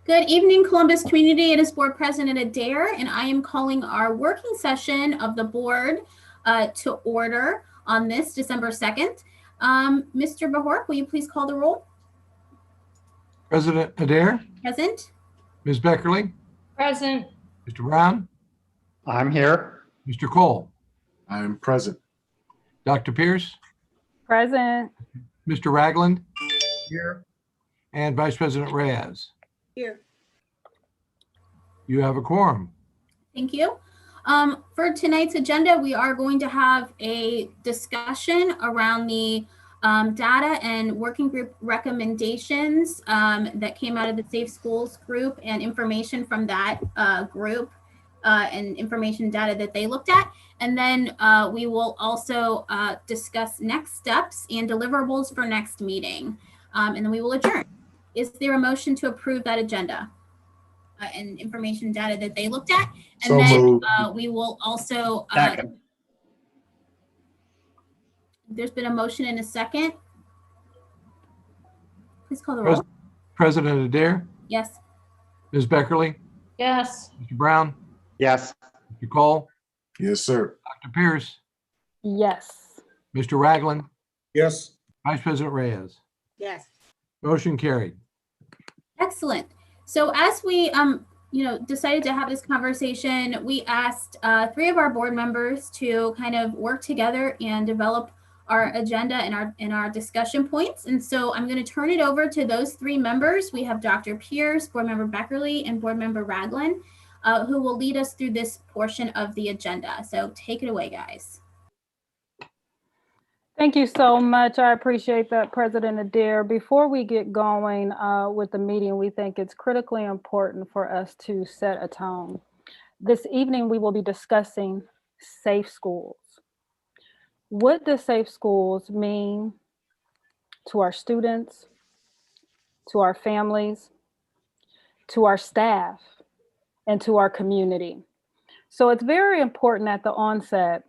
Good evening, Columbus community. It is Board President Adair, and I am calling our working session of the board to order on this December 2nd. Mr. Bahork, will you please call the roll? President Adair. Present. Ms. Beckerly. Present. Mr. Brown. I'm here. Mr. Cole. I am present. Dr. Pierce. Present. Mr. Ragland. Here. And Vice President Reyes. Here. You have a quorum. Thank you. For tonight's agenda, we are going to have a discussion around the data and working group recommendations that came out of the Safe Schools group and information from that group and information data that they looked at. And then we will also discuss next steps and deliverables for next meeting. And then we will adjourn. Is there a motion to approve that agenda and information data that they looked at? And So then moved. we will also, Second. there's been a motion and a second. Please call the roll. President Adair. Yes. Ms. Beckerly. Yes. Mr. Brown. Yes. Mr. Cole. Yes, sir. Dr. Pierce. Yes. Mr. Ragland. Yes. Vice President Reyes. Yes. Motion carried. Excellent. So as we, decided to have this conversation, we asked 3 of our board members to kind of work together and develop our agenda and our discussion points. And so I'm going to turn it over to those 3 members. We have Dr. Pierce, Board Member Beckerly, and Board Member Ragland, who will lead us through this portion of the agenda. So take it away, guys. Thank you so much. I appreciate that, President Adair. Before we get going with the meeting, we think it's critically important for us to set a tone. This evening, we will be discussing safe schools. What does safe schools mean to our students, to our families, to our staff, and to our community? So it's very important at the onset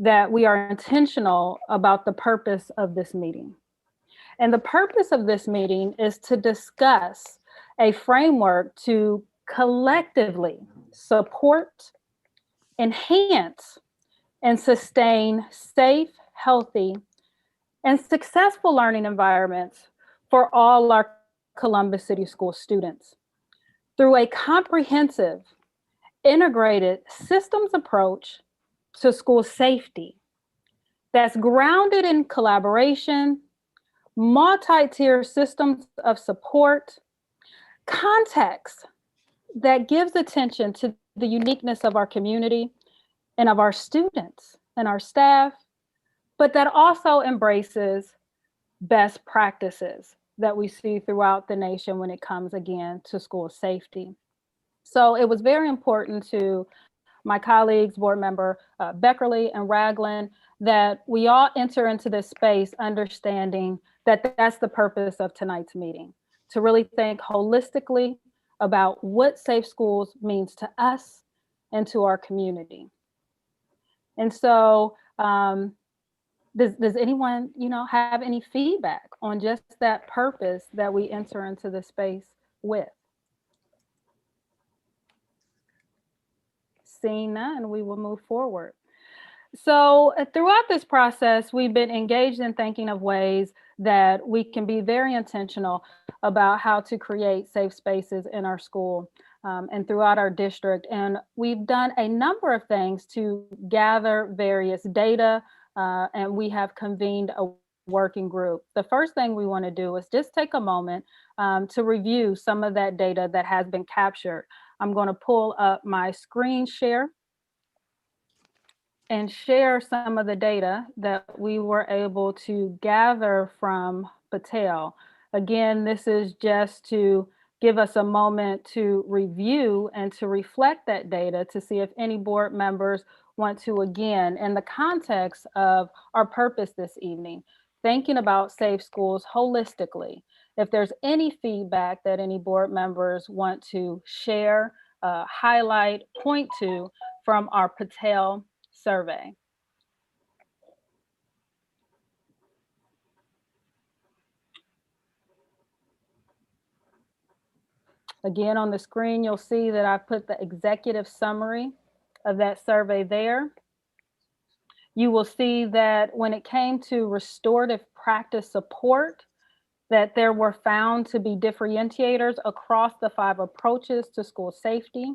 that we are intentional about the purpose of this meeting. And the purpose of this meeting is to discuss a framework to collectively support, enhance, and sustain safe, healthy, and successful learning environments for all our Columbus City School students through a comprehensive, integrated systems approach to school safety that's grounded in collaboration, multi-tier systems of support, context that gives attention to the uniqueness of our community and of our students and our staff, but that also embraces best practices that we see throughout the nation when it comes again to school safety. So it was very important to my colleagues, Board Member Beckerly and Ragland, that we all enter into this space understanding that that's the purpose of tonight's meeting, to really think holistically about what safe schools means to us and to our community. And so does anyone, have any feedback on just that purpose that we enter into the space with? Seeing none, we will move forward. So throughout this process, we've been engaged in thinking of ways that we can be very intentional about how to create safe spaces in our school and throughout our district. And we've done a number of things to gather various data, and we have convened a working group. The first thing we want to do is just take a moment to review some of that data that has been captured. I'm going to pull up my screen share and share some of the data that we were able to gather from Patel. Again, this is just to give us a moment to review and to reflect that data to see if any board members want to, again, in the context of our purpose this evening, thinking about safe schools holistically. If there's any feedback that any board members want to share, highlight, point to from our Patel survey. Again, on the screen, you'll see that I put the executive summary of that survey there. You will see that when it came to restorative practice support, that there were found to be differentiators across the 5 approaches to school safety.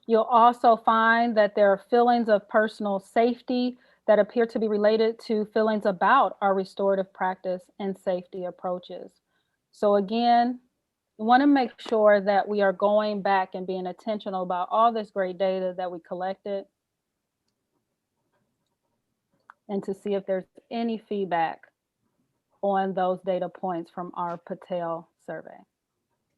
You'll also find that there are feelings of personal safety that appear to be related to feelings about our restorative practice and safety approaches. So again, we want to make sure that we are going back and being intentional about all this great data that we collected and to see if there's any feedback on those data points from our Patel survey.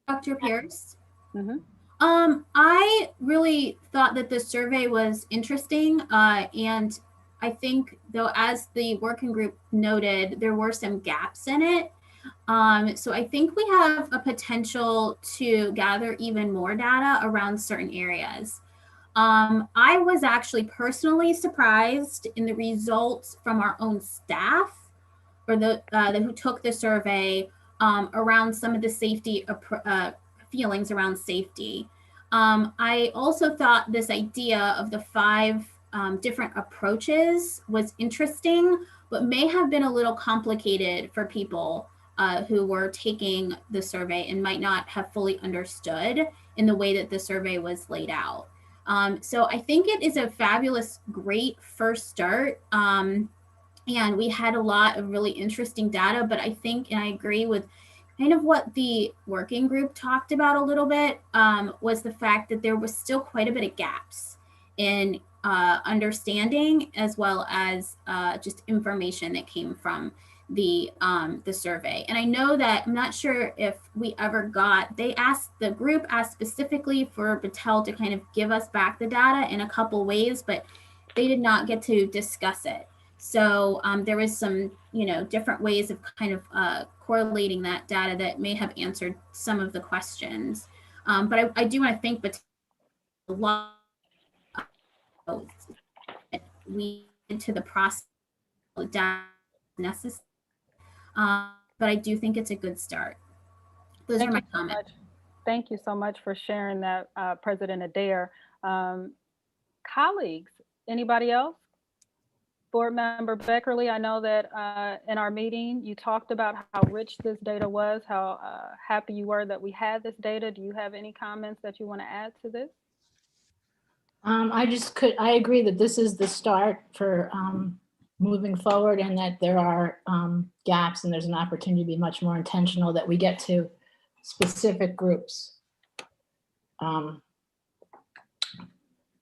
Dr. Pierce? Mhm. I really thought that this survey was interesting, and I think, though, as the working group noted, there were some gaps in it. So I think we have a potential to gather even more data around certain areas. I was actually personally surprised in the results from our own staff, or the who took the survey, around some of the safety feelings around safety. I also thought this idea of the 5 different approaches was interesting, but may have been a little complicated for people who were taking the survey and might not have fully understood in the way that the survey was laid out. So I think it is a fabulous, great first start. And we had a lot of really interesting data, but I think, and I agree with kind of what the working group talked about a little bit, was the fact that there was still quite a bit of gaps in understanding, as well as just information that came from the survey. And I know that, I'm not sure if we ever got, the group asked specifically for Patel to kind of give us back the data in a couple ways, but they did not get to discuss it. So there was some, different ways of kind of correlating that data that may have answered some of the questions. But I do want to thank Patel a lot. We into the process of data necessary, but I do think it's a good start. Those are my comments. Thank you so much for sharing that, President Adair. Colleagues, anybody else? Board Member Beckerly, I know that in our meeting, you talked about how rich this data was, how happy you were that we had this data. Do you have any comments that you want to add to this? I agree that this is the start for moving forward, and that there are gaps, and there's an opportunity to be much more intentional, that we get to specific groups.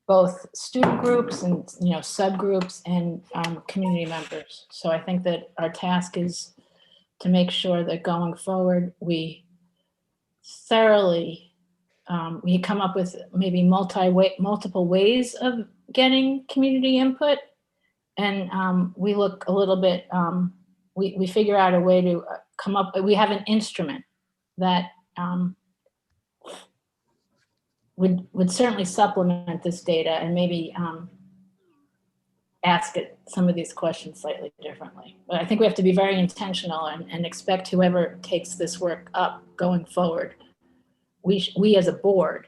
Both student groups and subgroups and community members. So I think that our task is to make sure that going forward we thoroughly we come up with maybe multiple ways of getting community input, and we look a little bit. We figure out a way to come up. We have an instrument that would certainly supplement this data, and maybe ask it some of these questions slightly differently. But I think we have to be very intentional and expect whoever takes this work up going forward, we as a board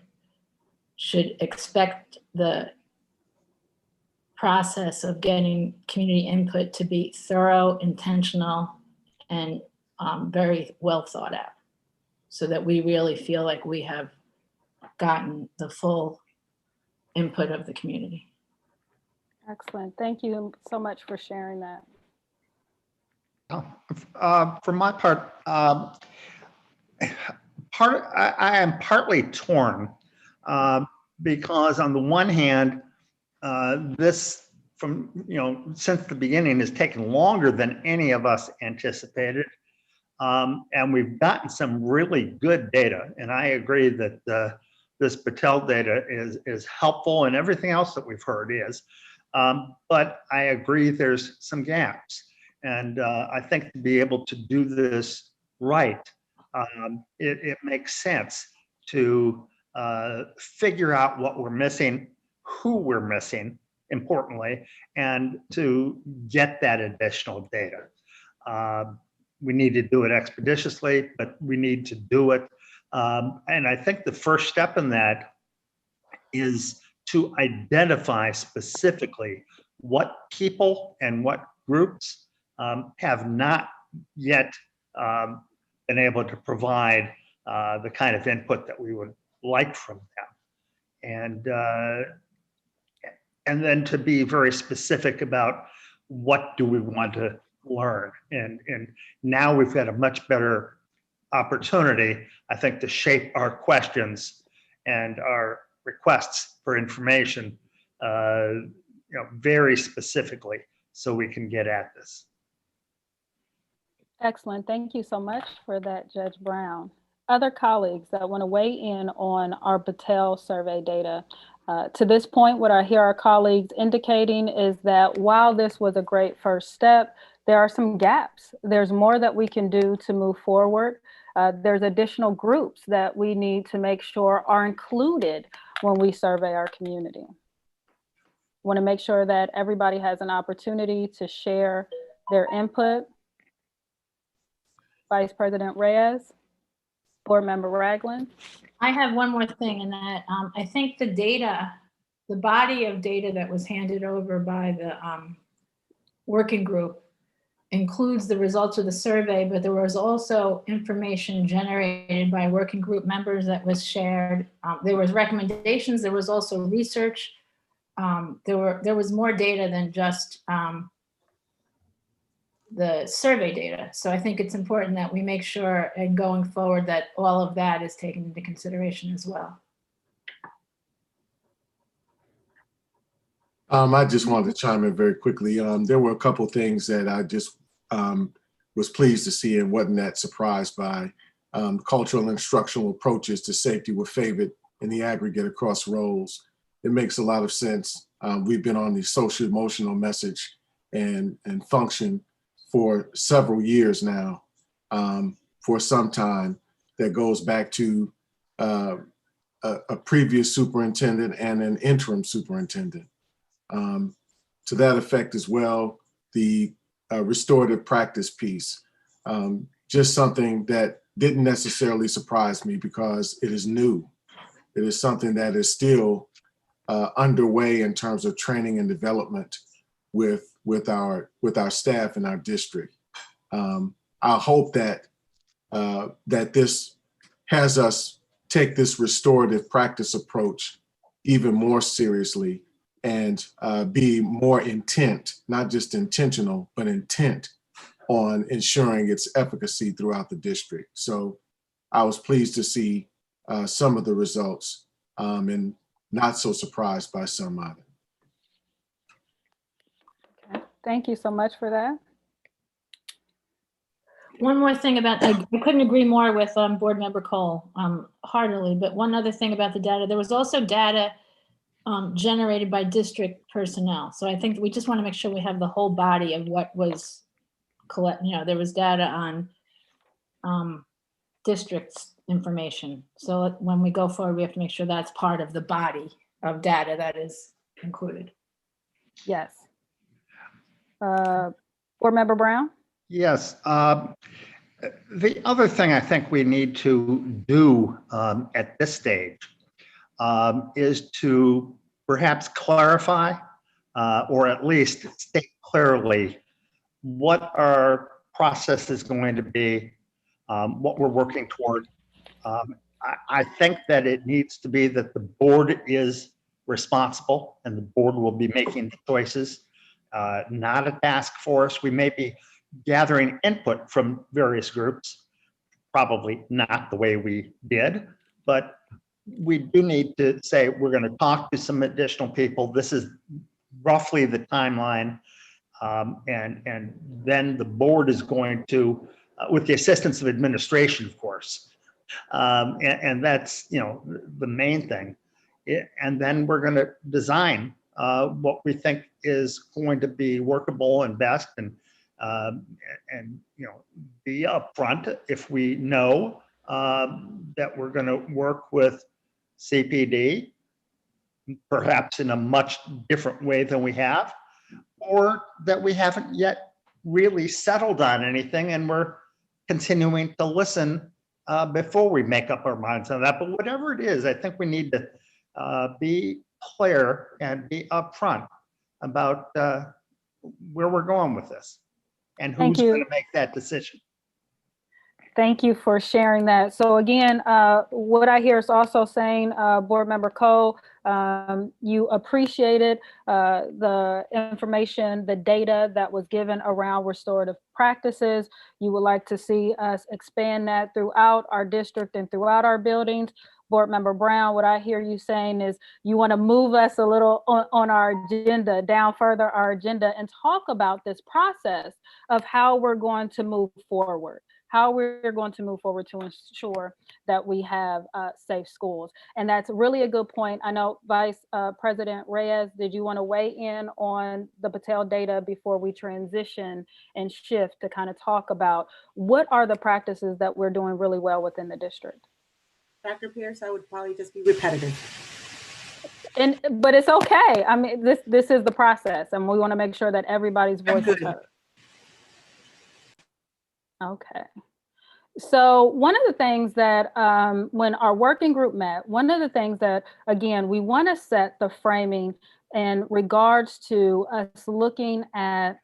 should expect the process of getting community input to be thorough, intentional, and very well thought out, so that we really feel like we have gotten the full input of the community. Excellent. Thank you so much for sharing that. For my part, I am partly torn because on the one hand, this since the beginning has taken longer than any of us anticipated. And we've gotten some really good data. And I agree that this Patel data is helpful, and everything else that we've heard is. But I agree there's some gaps. And I think to be able to do this right, it makes sense to figure out what we're missing, who we're missing, importantly, and to get that additional data. we need to do it expeditiously, but we need to do it. And I think the first step in that is to identify specifically what people and what groups have not yet been able to provide the kind of input that we would like from them. And then to be very specific about what do we want to learn. And now we've got a much better opportunity, I think, to shape our questions and our requests for information very specifically so we can get at this. Excellent. Thank you so much for that, Judge Brown. Other colleagues that want to weigh in on our Battelle survey data. To this point, what I hear our colleagues indicating is that while this was a great first step, there are some gaps. There's more that we can do to move forward. There's additional groups that we need to make sure are included when we survey our community. Want to make sure that everybody has an opportunity to share their input. Vice President Reyes, Board Member Ragland. I have one more thing in that I think the data, the body of data that was handed over by the working group includes the results of the survey, but there was also information generated by working group members that was shared. There was recommendations, there was also research. There was more data than just the survey data. So I think it's important that we make sure and going forward that all of that is taken into consideration as well. I just wanted to chime in very quickly. There were a couple of things that I just was pleased to see and wasn't that surprised by. Cultural and instructional approaches to safety were favored in the aggregate across roles. It makes a lot of sense. We've been on the social emotional message and function for several years now, for some time, that goes back to a previous superintendent and an interim superintendent. To that effect as well, the restorative practice piece, just something that didn't necessarily surprise me because it is new. It is something that is still underway in terms of training and development with our staff in our district. I hope that that this has us take this restorative practice approach even more seriously and be more intent, not just intentional, but intent on ensuring its efficacy throughout the district. So I was pleased to see some of the results and not so surprised by some of it. Okay. Thank you so much for that. One more thing about, I couldn't agree more with Board Member Cole heartily, but one other thing about the data, there was also data generated by district personnel. So I think we just want to make sure we have the whole body of what was there was data on districts information. So when we go forward, we have to make sure that's part of the body of data that is included. Yes. Board Member Brown? Yes. The other thing I think we need to do at this stage is to perhaps clarify or at least state clearly what our process is going to be, what we're working toward. I think that it needs to be that the board is responsible and the board will be making the choices, not a task force. We may be gathering input from various groups, probably not the way we did, but we do need to say we're going to talk to some additional people. This is roughly the timeline. And then the board is going to, with the assistance of administration, of course, and that's, the main thing. And then we're going to design what we think is going to be workable and best, and be upfront if we know that we're going to work with CPD, perhaps in a much different way than we have, or that we haven't yet really settled on anything and we're continuing to listen before we make up our minds on that. But whatever it is, I think we need to be clear and be upfront about where we're going with this and Thank who's you. going to make that decision. Thank you for sharing that. So again, what I hear is also saying, Board Member Cole, you appreciated the information, the data that was given around restorative practices. You would like to see us expand that throughout our district and throughout our buildings. Board Member Brown, what I hear you saying is you want to move us a little on our agenda, down further our agenda, and talk about this process of how we're going to move forward. How we're going to move forward to ensure that we have safe schools. And that's really a good point. I know Vice President Reyes, did you want to weigh in on the Patel data before we transition and shift to kind of talk about what are the practices that we're doing really well within the district? Dr. Pierce, I would probably just be repetitive. But it's okay. I mean, this is the process, and we want to make sure that everybody's voice is heard. Okay. So one of the things that when our working group met, one of the things that, again, we want to set the framing in regards to us looking at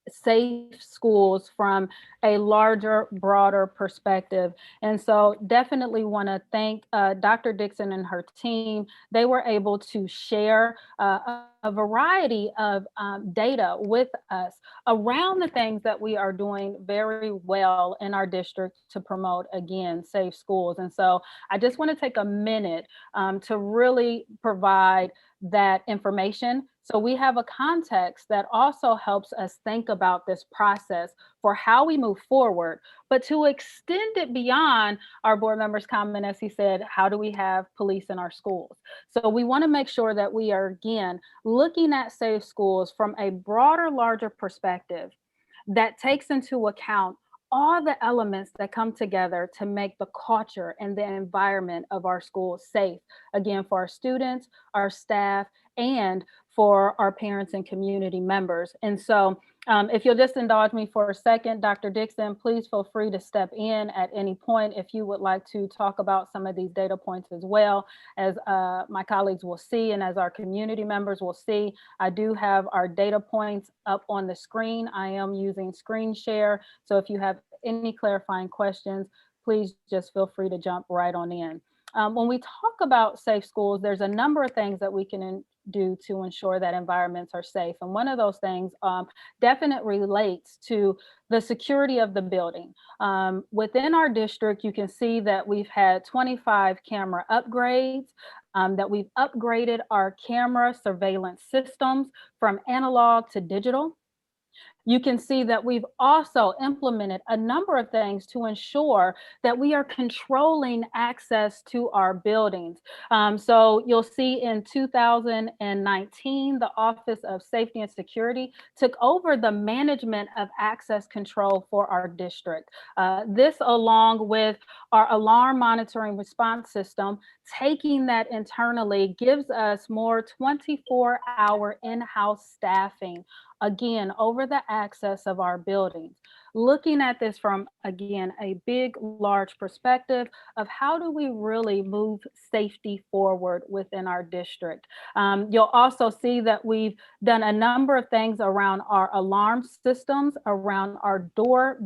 safe schools from a larger, broader perspective. And so definitely want to thank Dr. Dixon and her team. They were able to share a variety of data with us around the things that we are doing very well in our district to promote, again, safe schools. And so I just want to take a minute to really provide that information. So we have a context that also helps us think about this process for how we move forward, but to extend it beyond our board member's comment, as he said, how do we have police in our schools? So we want to make sure that we are, again, looking at safe schools from a broader, larger perspective that takes into account all the elements that come together to make the culture and the environment of our schools safe, again, for our students, our staff, and for our parents and community members. And so if you'll just indulge me for a second, Dr. Dixon, please feel free to step in at any point if you would like to talk about some of these data points as well. As my colleagues will see, and as our community members will see, I do have our data points up on the screen. I am using screen share. So if you have any clarifying questions, please just feel free to jump right on in. When we talk about safe schools, there's a number of things that we can do to ensure that environments are safe. And one of those things definitely relates to the security of the building. Within our district, you can see that we've had 25 camera upgrades, that we've upgraded our camera surveillance systems from analog to digital. You can see that we've also implemented a number of things to ensure that we are controlling access to our buildings. So you'll see in 2019, the Office of Safety and Security took over the management of access control for our district. This, along with our alarm monitoring response system, taking that internally gives us more 24-hour in-house staffing, again, over the access of our buildings. Looking at this from, again, a big, large perspective of how do we really move safety forward within our district. You'll also see that we've done a number of things around our alarm systems, around our door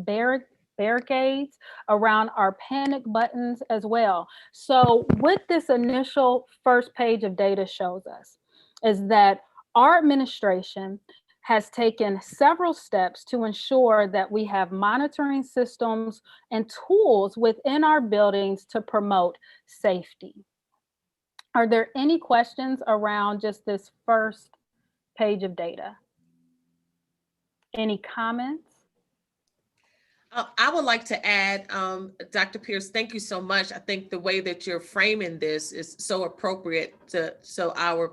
barricades, around our panic buttons as well. So what this initial first page of data shows us is that our administration has taken several steps to ensure that we have monitoring systems and tools within our buildings to promote safety. Are there any questions around just this first page of data? Any comments? I would like to add, Dr. Pierce, thank you so much. I think the way that you're framing this is so appropriate so our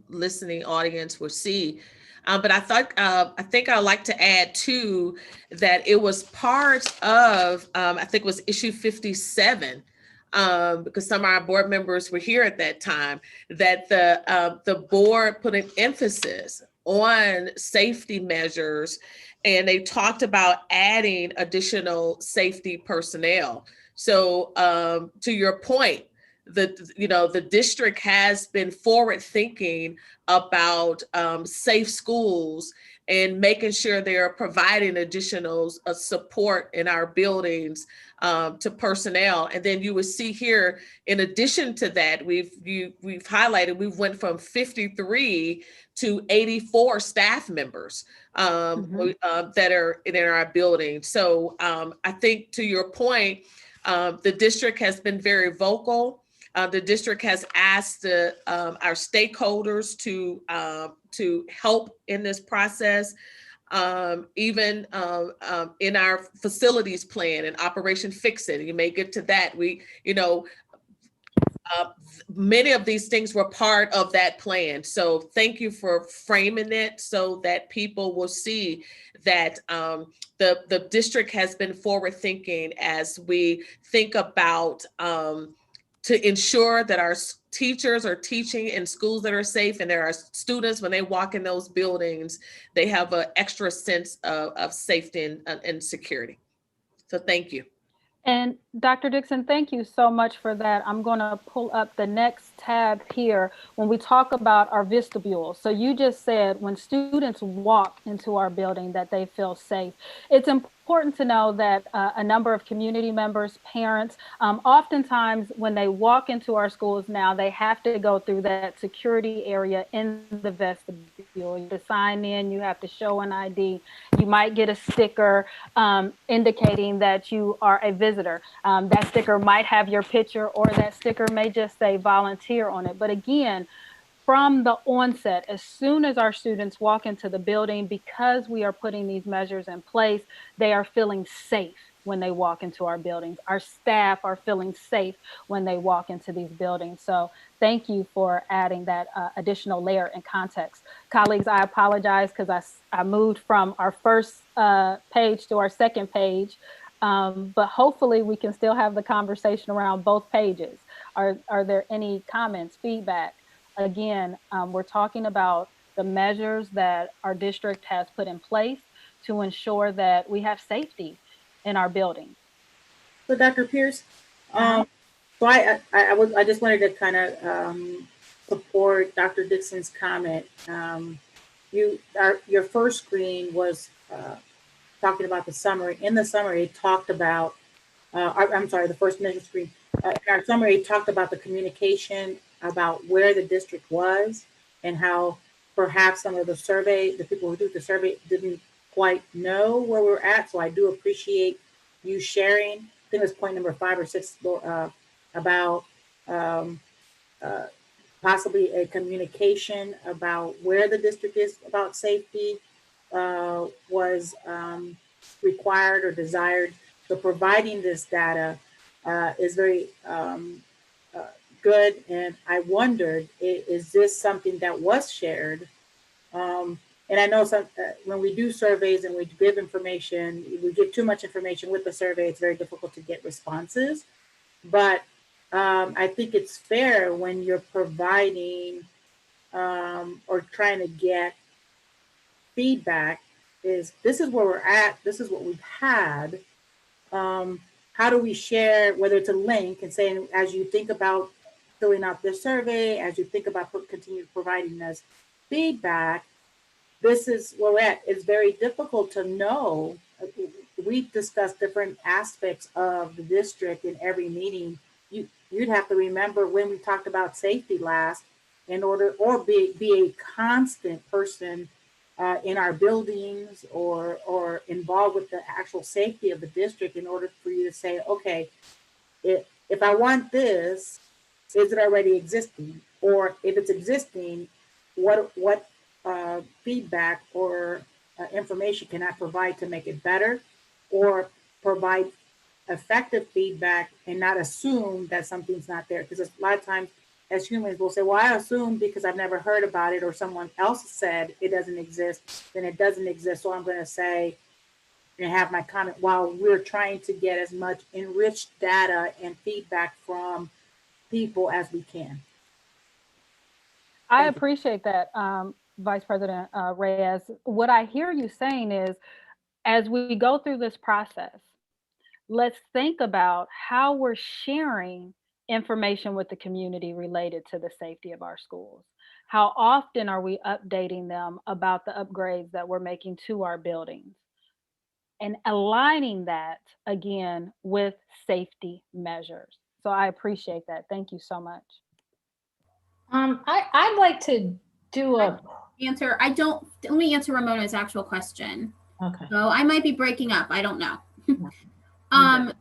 listening audience will see. But I think I'd like to add too, that it was part of, I think it was issue 57, because some of our board members were here at that time, that the board put an emphasis on safety measures, and they talked about adding additional safety personnel. So to your point, the district has been forward thinking about safe schools and making sure they are providing additional support in our buildings to personnel. And then you will see here, in addition to that, we've highlighted, we went from 53 to 84 staff members that are in our building. So I think, to your point, the district has been very vocal. The district has asked our stakeholders to help in this process. Even in our facilities plan and Operation Fix It, you may get to that. Many of these things were part of that plan. So thank you for framing it so that people will see that the district has been forward thinking as we think about to ensure that our teachers are teaching in schools that are safe, and there are students, when they walk in those buildings, they have an extra sense of safety and security. So thank you. And Dr. Dixon, thank you so much for that. I'm going to pull up the next tab here when we talk about our vestibule. So you just said when students walk into our building that they feel safe. It's important to know that a number of community members, parents, oftentimes when they walk into our schools now, they have to go through that security area in the vestibule. You have to sign in, you have to show an ID. You might get a sticker indicating that you are a visitor. That sticker might have your picture, or that sticker may just say volunteer on it. But again, from the onset, as soon as our students walk into the building, because we are putting these measures in place, they are feeling safe when they walk into our buildings. Our staff are feeling safe when they walk into these buildings. So thank you for adding that additional layer and context. Colleagues, I apologize because I moved from our first page to our second page, but hopefully we can still have the conversation around both pages. Are there any comments, feedback? Again, we're talking about the measures that our district has put in place to ensure that we have safety in our building. So Dr. Pierce, so I just wanted to kind of support Dr. Dixon's comment. Your first screen was talking about the summary. In the summary, it talked about, I'm sorry, the first measure screen. In our summary, it talked about the communication about where the district was and how perhaps some of the people who do the survey didn't quite know where we're at. So I do appreciate you sharing. I think it's point number 5 or 6 about possibly a communication about where the district is about safety was required or desired. So providing this data is very good. And I wondered, is this something that was shared? And I know when we do surveys and we give information, we give too much information with the survey, it's very difficult to get responses. But I think it's fair when you're providing or trying to get feedback, this is where we're at, this is what we've had. How do we share, whether it's a link and saying, as you think about filling out this survey, as you think about continue providing us feedback, this is where we're at. It's very difficult to know. We've discussed different aspects of the district in every meeting. You'd have to remember when we talked about safety last, in order, or be a constant person in our buildings or involved with the actual safety of the district in order for you to say, okay, if I want this, is it already existing? Or if it's existing, what feedback or information can I provide to make it better, or provide effective feedback and not assume that something's not there? Because a lot of times as humans we'll say, well, I assume because I've never heard about it or someone else said it doesn't exist, then it doesn't exist. So I'm going to say and have my comment, while we're trying to get as much enriched data and feedback from people as we can. I appreciate that. Vice President Reyes, what I hear you saying is, as we go through this process, let's think about how we're sharing information with the community related to the safety of our schools. How often are we updating them about the upgrades that we're making to our buildings? And aligning that again with safety measures. So I appreciate that. Thank you so much. I'd like to do a, Let me answer Ramona's actual question. okay. So I might be breaking up. I don't know. Okay.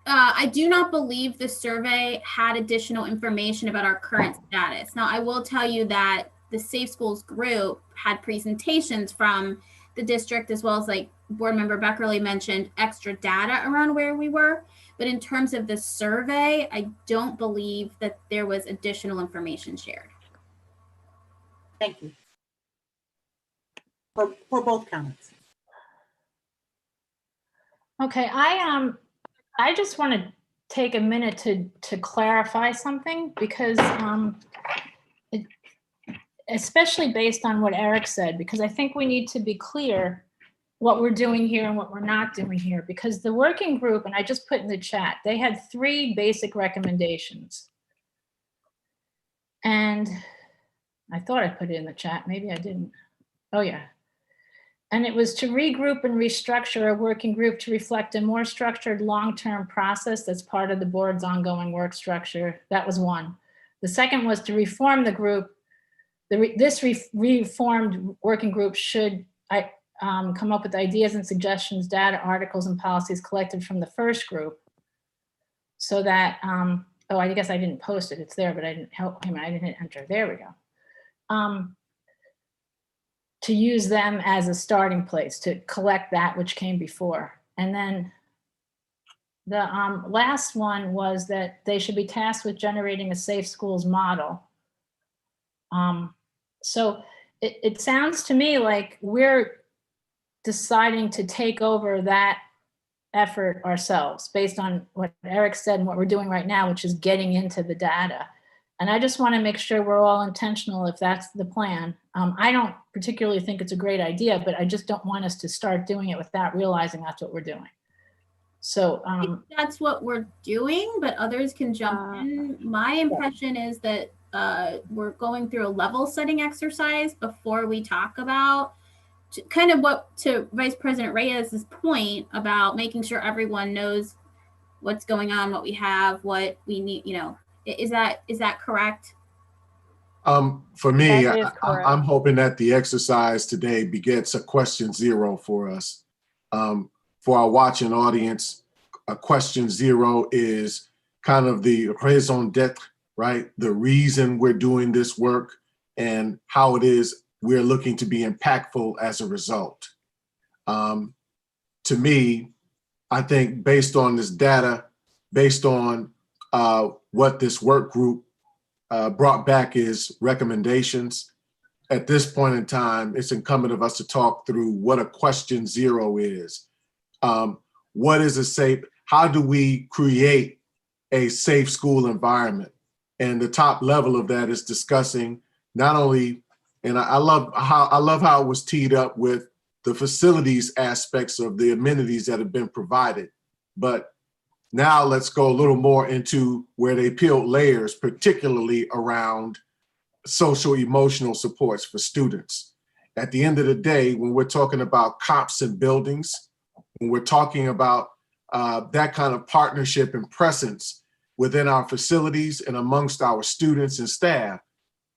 I do not believe the survey had additional information about our current status. Now, I will tell you that the Safe Schools group had presentations from the district, as well as, like board member Beckerly mentioned, extra data around where we were. But in terms of the survey, I don't believe that there was additional information shared. Thank you. For both comments. Okay, I just want to take a minute to clarify something, because especially based on what Eric said, because I think we need to be clear what we're doing here and what we're not doing here, because the working group, and I just put in the chat, they had 3 basic recommendations. And I thought I put it in the chat, maybe I didn't. Oh yeah. And it was to regroup and restructure a working group to reflect a more structured long-term process that's part of the board's ongoing work structure. That was one. The second was to reform the group. This reformed working group should come up with ideas and suggestions, data, articles, and policies collected from the first group, so that, oh, I guess I didn't post it. It's there, but I didn't help him. I didn't hit enter. There we go. To use them as a starting place to collect that which came before. And then the last one was that they should be tasked with generating a safe schools model. So it sounds to me like we're deciding to take over that effort ourselves based on what Eric said and what we're doing right now, which is getting into the data. And I just want to make sure we're all intentional if that's the plan. I don't particularly think it's a great idea, but I just don't want us to start doing it without realizing that's what we're doing. So I think that's what we're doing, but others can jump in. My impression is that we're going through a level setting exercise before we talk about kind of what, to Vice President Reyes's point about making sure everyone knows what's going on, what we have, what we need, you know. Is that correct? For me, That is correct. I'm hoping that the exercise today begets a question 0 for us. For our watching audience, a question 0 is kind of the raison d'etre, right? The reason we're doing this work and how it is we're looking to be impactful as a result. To me, I think based on this data, based on what this work group brought back is recommendations. At this point in time, it's incumbent of us to talk through what a question 0 is. What is a safe, how do we create a safe school environment? And the top level of that is discussing not only, and I love how it was teed up with the facilities aspects of the amenities that have been provided, but now let's go a little more into where they peeled layers, particularly around social emotional supports for students. At the end of the day, when we're talking about cops and buildings, when we're talking about that kind of partnership and presence within our facilities and amongst our students and staff,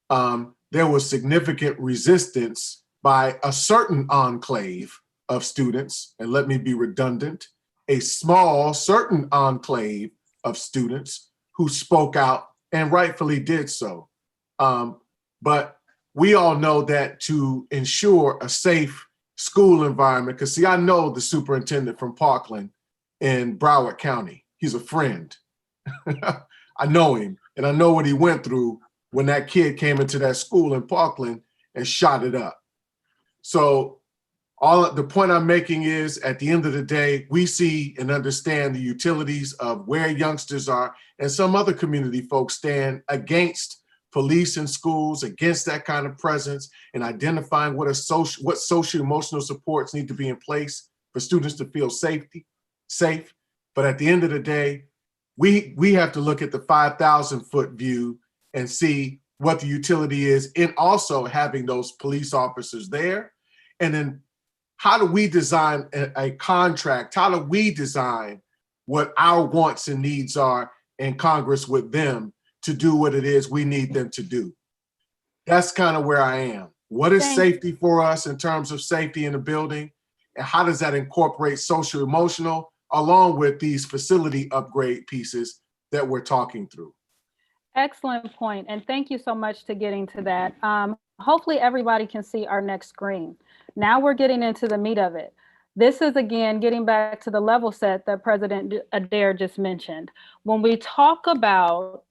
there was significant resistance by a certain enclave of students, and let me be redundant, a small, certain enclave of students who spoke out and rightfully did so. But we all know that to ensure a safe school environment, because see, I know the superintendent from Parkland in Broward County. He's a friend. I know him, and I know what he went through when that kid came into that school in Parkland and shot it up. So the point I'm making is, at the end of the day, we see and understand the utilities of where youngsters are and some other community folks stand against police in schools against that kind of presence and identifying what social emotional supports need to be in place for students to feel safe. But at the end of the day, we have to look at the 5,000-foot view and see what the utility is in also having those police officers there. And then how do we design a contract? How do we design what our wants and needs are in Congress with them to do what it is we need them to do? That's kind of where I am. What is safety for us in terms of safety in the building? And how does that incorporate social emotional along with these facility upgrade pieces that we're talking through? Excellent point, and thank you so much to getting to that. Hopefully everybody can see our next screen. Now we're getting into the meat of it. This is, again, getting back to the level set that President Adair just mentioned. When we talk about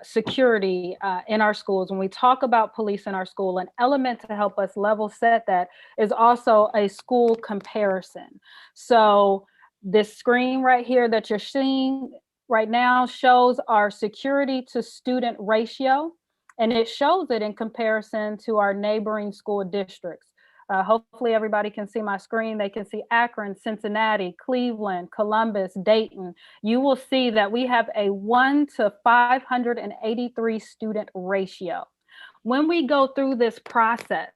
security in our schools, when we talk about police in our school, an element to help us level set that is also a school comparison. So this screen right here that you're seeing right now shows our security to student ratio, and it shows it in comparison to our neighboring school districts. Hopefully everybody can see my screen. They can see Akron, Cincinnati, Cleveland, Columbus, Dayton. You will see that we have a 1 to 583 student ratio. When we go through this process,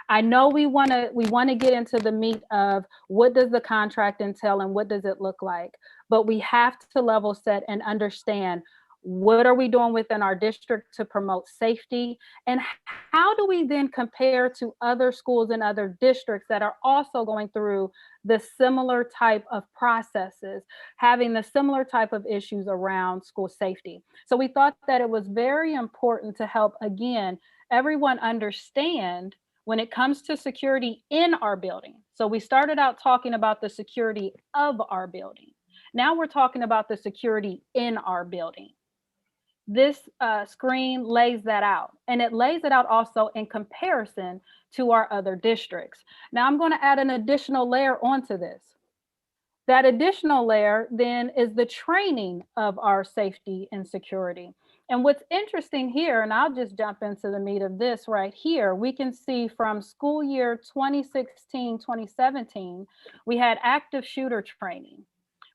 I know we want to get into the meat of what does the contract entail and what does it look like, but we have to level set and understand what are we doing within our district to promote safety, and how do we then compare to other schools and other districts that are also going through the similar type of processes, having the similar type of issues around school safety. So we thought that it was very important to help, again, everyone understand when it comes to security in our building. So we started out talking about the security of our building. Now we're talking about the security in our building. This screen lays that out, and it lays it out also in comparison to our other districts. Now I'm going to add an additional layer onto this. That additional layer then is the training of our safety and security. And what's interesting here, and I'll just jump into the meat of this right here, we can see from school year 2016-2017, we had active shooter training.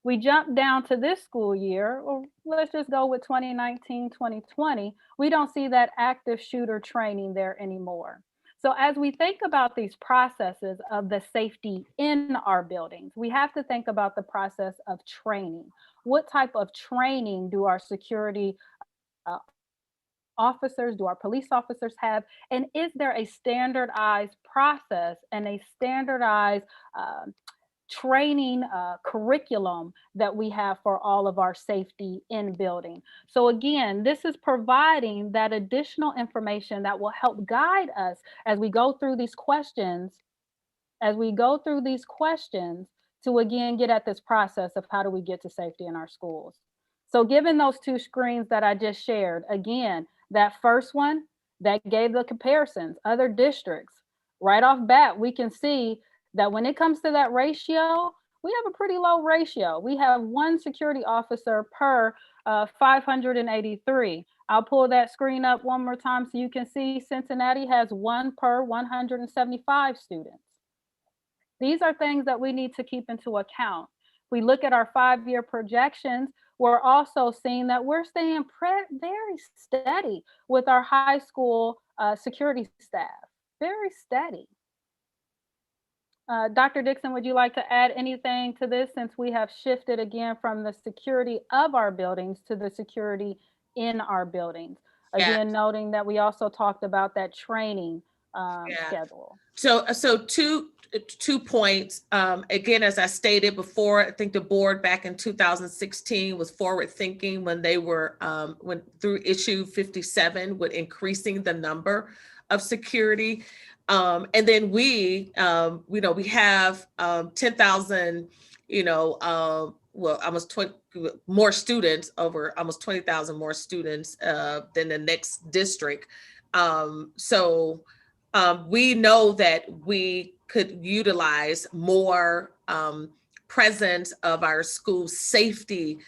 We jump down to this school year, or let's just go with 2019-2020, we don't see that active shooter training there anymore. So as we think about these processes of the safety in our buildings, we have to think about the process of training. What type of training do our security officers, do our police officers have? And is there a standardized process and a standardized training curriculum that we have for all of our safety in building? So again, this is providing that additional information that will help guide us as we go through these questions, to again get at this process of how do we get to safety in our schools. So given those two screens that I just shared, again, that first one that gave the comparisons, other districts, right off bat, we can see that when it comes to that ratio, we have a pretty low ratio. We have 1 security officer per 583. I'll pull that screen up one more time so you can see Cincinnati has 1 per 175 students. These are things that we need to keep into account. We look at our 5-year projections, we're also seeing that we're staying very steady with our high school security staff, very steady. Dr. Dixon, would you like to add anything to this, since we have shifted again from the security of our buildings to the security in our buildings? Again, noting that we also talked about that training schedule. So two points. Again, as I stated before, I think the board back in 2016 was forward thinking when they were went through issue 57 with increasing the number of security. And then we have 10,000, well, almost 20 more students, over almost 20,000 more students than the next district. So we know that we could utilize more presence of our school safety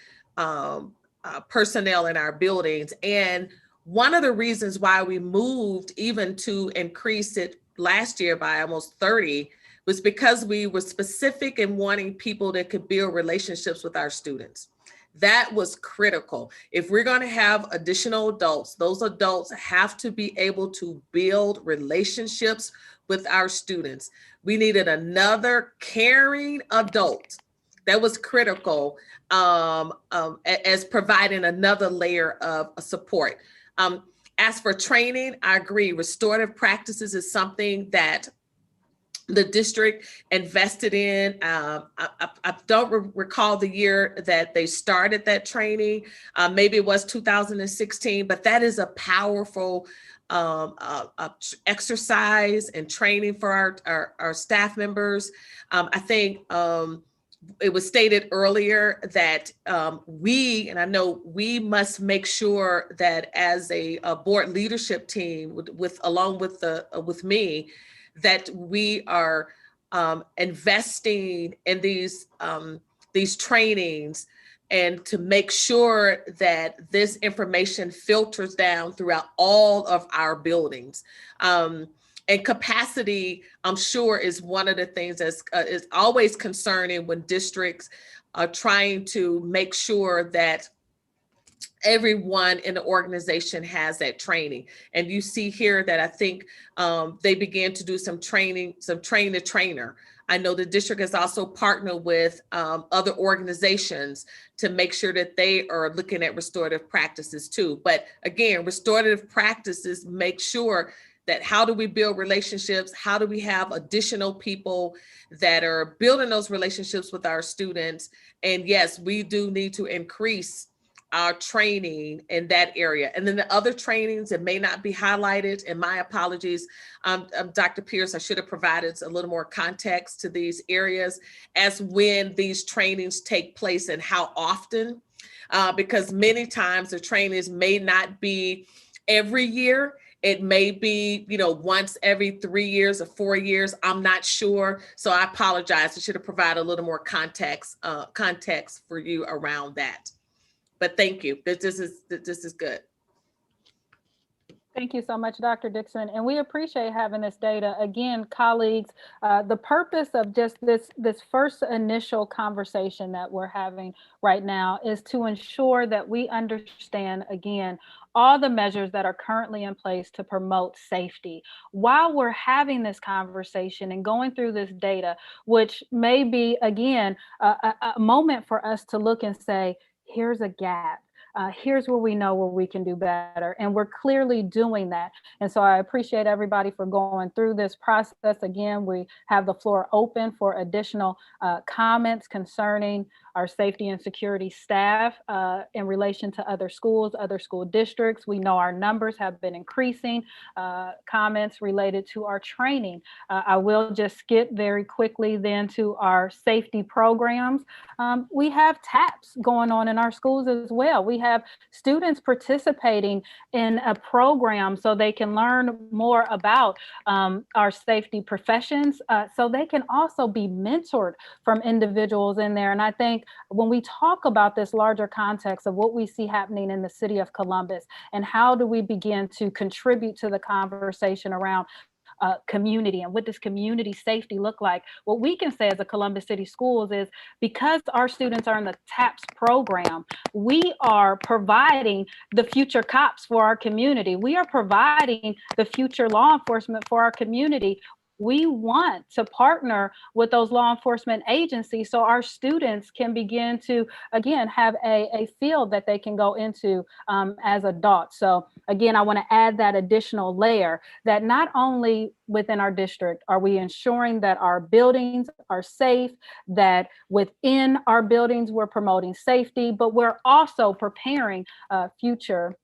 personnel in our buildings. And One of the reasons why we moved even to increase it last year by almost 30 was because we were specific in wanting people that could build relationships with our students. That was critical. If we're going to have additional adults, those adults have to be able to build relationships with our students. We needed another caring adult. That was critical as providing another layer of support. As for training, I agree. Restorative practices is something that the district invested in. I don't recall the year that they started that training. Maybe it was 2016, but that is a powerful exercise and training for our staff members. I think it was stated earlier that and I know we must make sure that as a board leadership team along with me, that we are investing in these trainings and to make sure that this information filters down throughout all of our buildings. And capacity, I'm sure, is one of the things that is always concerning when districts are trying to make sure that everyone in the organization has that training. And you see here that I think they began to do some training, some train the trainer. I know the district has also partnered with other organizations to make sure that they are looking at restorative practices too. But again, restorative practices make sure that how do we build relationships? How do we have additional people that are building those relationships with our students? And yes, we do need to increase our training in that area. And then the other trainings that may not be highlighted, and my apologies, Dr. Pierce, I should have provided a little more context to these areas as when these trainings take place and how often, because many times the trainings may not be every year. It may be, once every 3 years or 4 years. I'm not sure. So I apologize. I should have provided a little more context for you around that. But thank you. This is good. Thank you so much, Dr. Dixon. And we appreciate having this data. Again, colleagues, the purpose of just this first initial conversation that we're having right now is to ensure that we understand, again, all the measures that are currently in place to promote safety. While we're having this conversation and going through this data, which may be, again, a moment for us to look and say, here's a gap. Here's where we know where we can do better. And we're clearly doing that. And so I appreciate everybody for going through this process. Again, we have the floor open for additional comments concerning our safety and security staff in relation to other schools, other school districts. We know our numbers have been increasing. Comments related to our training. I will just skip very quickly then to our safety programs. We have TAPs going on in our schools as well. We have students participating in a program so they can learn more about our safety professions, so they can also be mentored from individuals in there. And I think when we talk about this larger context of what we see happening in the city of Columbus and how do we begin to contribute to the conversation around community and what does community safety look like? What we can say as a Columbus City Schools is because our students are in the TAPS program, we are providing the future cops for our community. We are providing the future law enforcement for our community. We want to partner with those law enforcement agencies so our students can begin to, again, have a field that they can go into as adults. So again, I want to add that additional layer that not only within our district are we ensuring that our buildings are safe, that within our buildings we're promoting safety, but we're also preparing future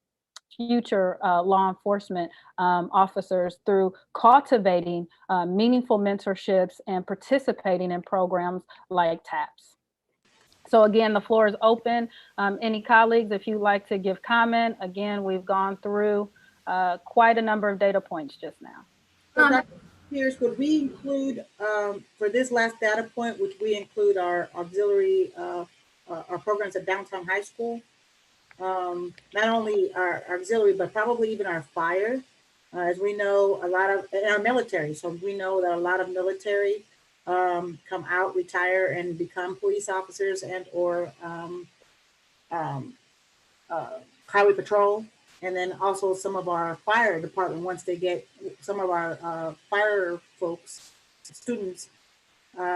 law enforcement officers through cultivating meaningful mentorships and participating in programs like TAPS. So again, the floor is open. Any colleagues, if you'd like to give comment, again, we've gone through quite a number of data points just now. So Dr. Pierce, would we include, for this last data point, would we include our auxiliary, our programs at Downtown High School? not only our auxiliary, but probably even our fire. As we know, a lot of in our military. So we know that a lot of military come out, retire, and become police officers and or um, highway patrol. And then also some of our fire department, once they get some of our fire folks, students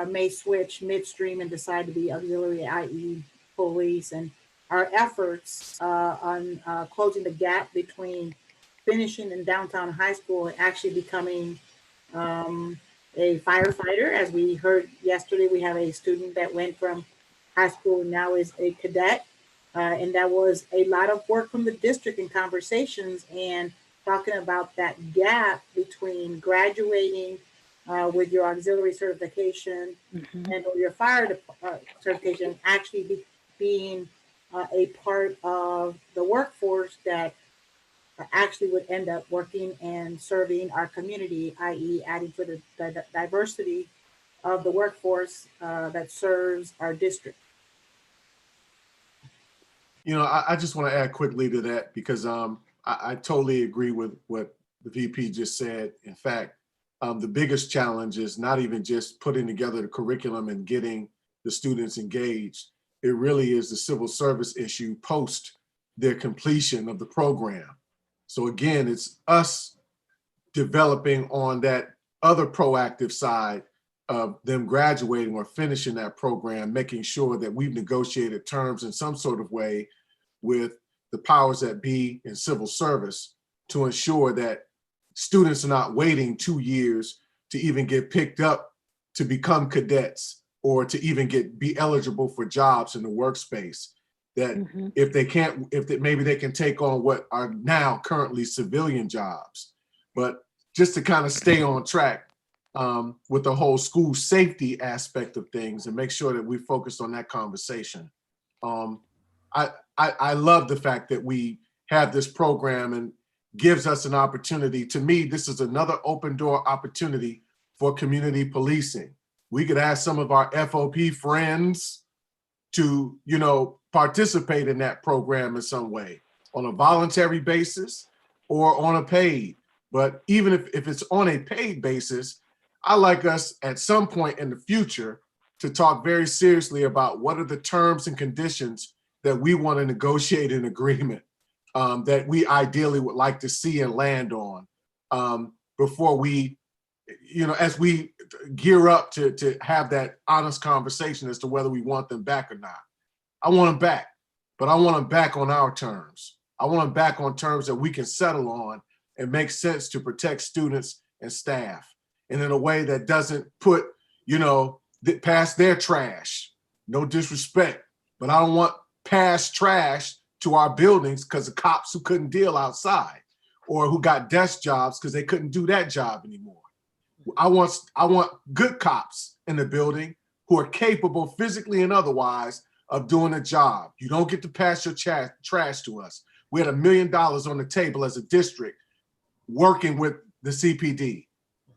may switch midstream and decide to be auxiliary, i.e. police. And our efforts on closing the gap between finishing in downtown high school and actually becoming a firefighter. As we heard yesterday, we have a student that went from high school and now is a cadet. And that was a lot of work from the district and conversations and talking about that gap between graduating with your auxiliary certification and or your fire certification, actually being a part of the workforce that actually would end up working and serving our community, i.e. adding to the diversity of the workforce that serves our district. You know, I just want to add quickly to that because I totally agree with what the VP just said. In fact, the biggest challenge is not even just putting together the curriculum and getting the students engaged. It really is the civil service issue post their completion of the program. So again, it's us developing on that other proactive side of them graduating or finishing that program, making sure that we've negotiated terms in some sort of way with the powers that be in civil service to ensure that students are not waiting 2 years to even get picked up to become cadets or to even be eligible for jobs in the workspace. That if they can't, maybe they can take on what are now currently civilian jobs. But just to kind of stay on track with the whole school safety aspect of things and make sure that we focus on that conversation. I love the fact that we have this program and gives us an opportunity. To me, this is another open door opportunity for community policing. We could ask some of our FOP friends to, you know, participate in that program in some way on a voluntary basis or on a paid. But even if it's on a paid basis, I like us at some point in the future to talk very seriously about what are the terms and conditions that we want to negotiate an agreement that we ideally would like to see and land on before we, you know, as we gear up to have that honest conversation as to whether we want them back or not. I want them back, but I want them back on our terms. I want them back on terms that we can settle on and make sense to protect students and staff, and in a way that doesn't put, you know, past their trash. No disrespect, but I don't want past trash to our buildings because of cops who couldn't deal outside or who got desk jobs because they couldn't do that job anymore. I want good cops in the building who are capable physically and otherwise of doing a job. You don't get to pass your trash to us. We had $1 million on the table as a district working with the CPD.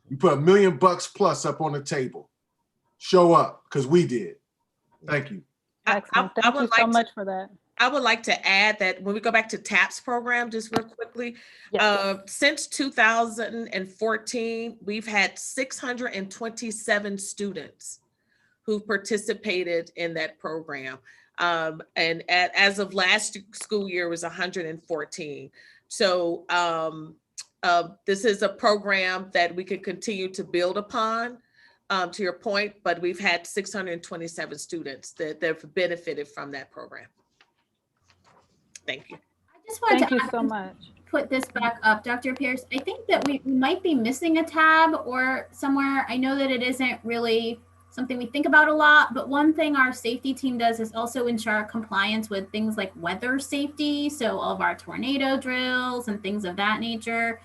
You put $1 million plus up on the table. Show up, because we did. Thank you. Excellent. Thank you so much for that. I would like to add that when we go back to TAPS program, just real quickly, since 2014, we've had 627 students who participated in that program. And as of last school year, it was 114. So this is a program that we could continue to build upon, to your point, but we've had 627 students that have benefited from that program. Thank you. I just wanted Thank to you so much. Put this back up, Dr. Pierce. I think that we might be missing a tab or somewhere. I know that it isn't really something we think about a lot, but one thing our safety team does is also ensure compliance with things like weather safety. So all of our tornado drills and things of that nature.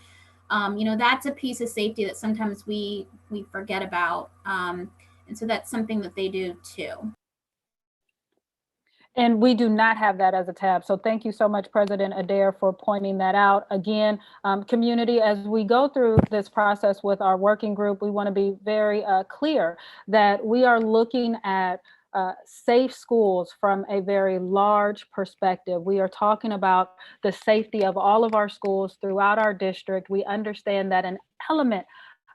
You know, that's a piece of safety that sometimes we forget about. And so that's something that they do too. And we do not have that as a tab. So thank you so much, President Adair, for pointing that out. Again, community, as we go through this process with our working group, we want to be very clear that we are looking at safe schools from a very large perspective. We are talking about the safety of all of our schools throughout our district. We understand that an element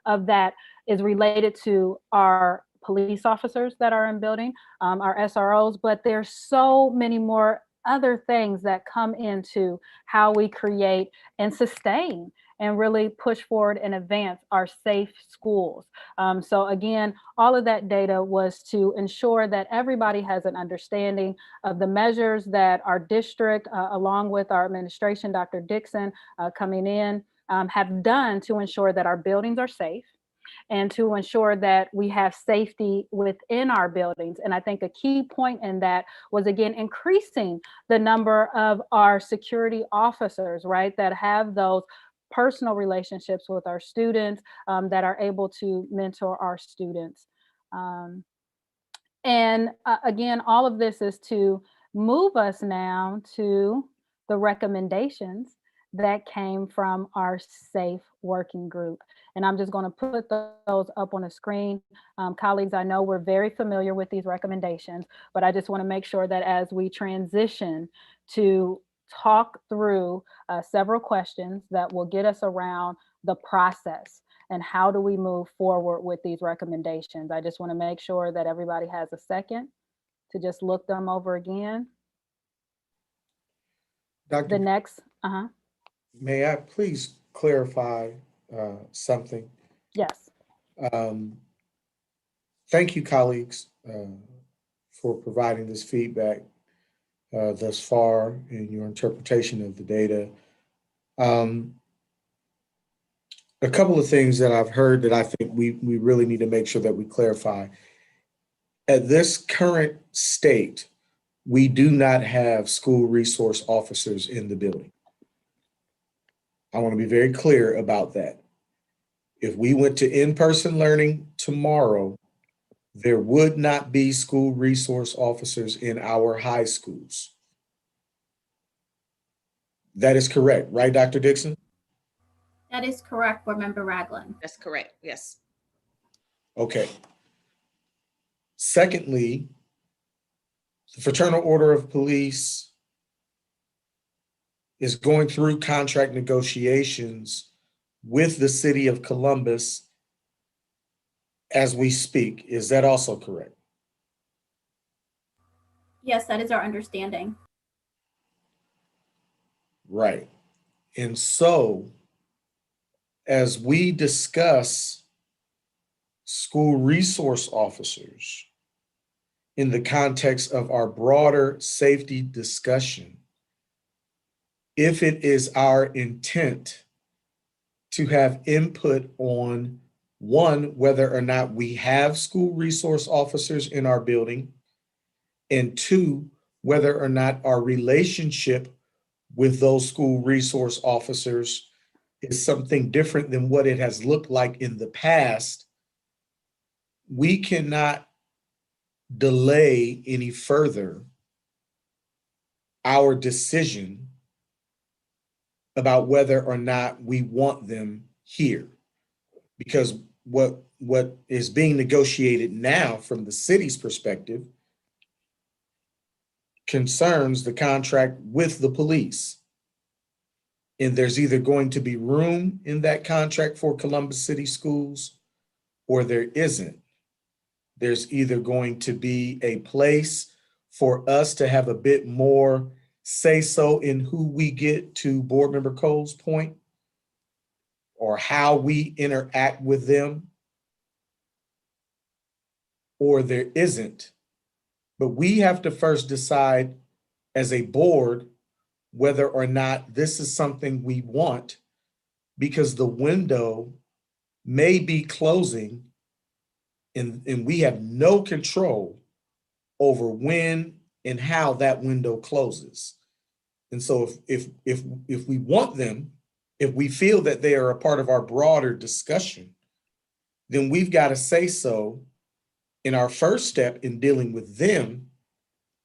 of that is related to our police officers that are in building, our SROs, but there's so many more other things that come into how we create and sustain and really push forward and advance our safe schools. So again, all of that data was to ensure that everybody has an understanding of the measures that our district, along with our administration, Dr. Dixon, coming in, have done to ensure that our buildings are safe and to ensure that we have safety within our buildings. And I think a key point in that was, again, increasing the number of our security officers, right, that have those personal relationships with our students, that are able to mentor our students. Again, all of this is to move us now to the recommendations that came from our SAFE working group. And I'm just going to put those up on the screen. Colleagues, I know we're very familiar with these recommendations, but I just want to make sure that as we transition to talk through several questions that will get us around the process and how do we move forward with these recommendations. I just want to make sure that everybody has a second to just look them over again. Dr. The next, May I please clarify something? yes. Thank you, colleagues, for providing this feedback thus far in your interpretation of the data. A couple of things that I've heard that I think we really need to make sure that we clarify. At this current state, we do not have school resource officers in the building. I want to be very clear about that. If we went to in-person learning tomorrow, there would not be school resource officers in our high schools. That is correct, right, Dr. Dixon? That is correct, Board Member Ragland. That's correct. Yes. Okay. Secondly, the Fraternal Order of Police is going through contract negotiations with the city of Columbus as we speak. Is that also correct? Yes, that is our understanding. Right. And so, as we discuss school resource officers in the context of our broader safety discussion, if it is our intent to have input on, one, whether or not we have school resource officers in our building, and two, whether or not our relationship with those school resource officers is something different than what it has looked like in the past, we cannot delay any further our decision about whether or not we want them here. Because what is being negotiated now from the city's perspective concerns the contract with the police. And there's either going to be room in that contract for Columbus City Schools or there isn't. There's either going to be a place for us to have a bit more say so in who we get, to Board Member Cole's point, or how we interact with them, or there isn't. But we have to first decide as a board whether or not this is something we want, because the window may be closing and we have no control over when and how that window closes. And so if we want them, if we feel that they are a part of our broader discussion, then we've got to say so. And our first step in dealing with them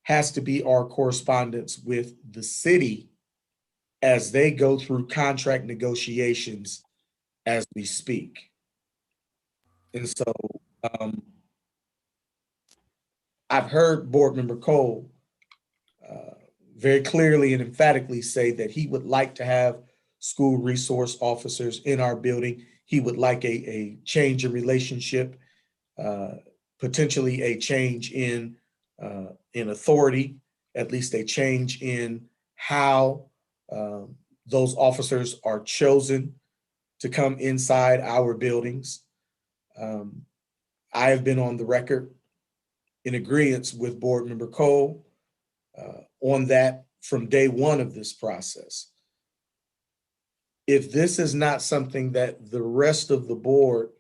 has to be our correspondence with the city as they go through contract negotiations as we speak. And so I've heard Board Member Cole very clearly and emphatically say that he would like to have school resource officers in our building. He would like a change in relationship, potentially a change in authority, at least a change in how those officers are chosen to come inside our buildings. I have been on the record in agreement with Board Member Cole on that from day one of this process. If this is not something that the rest of the board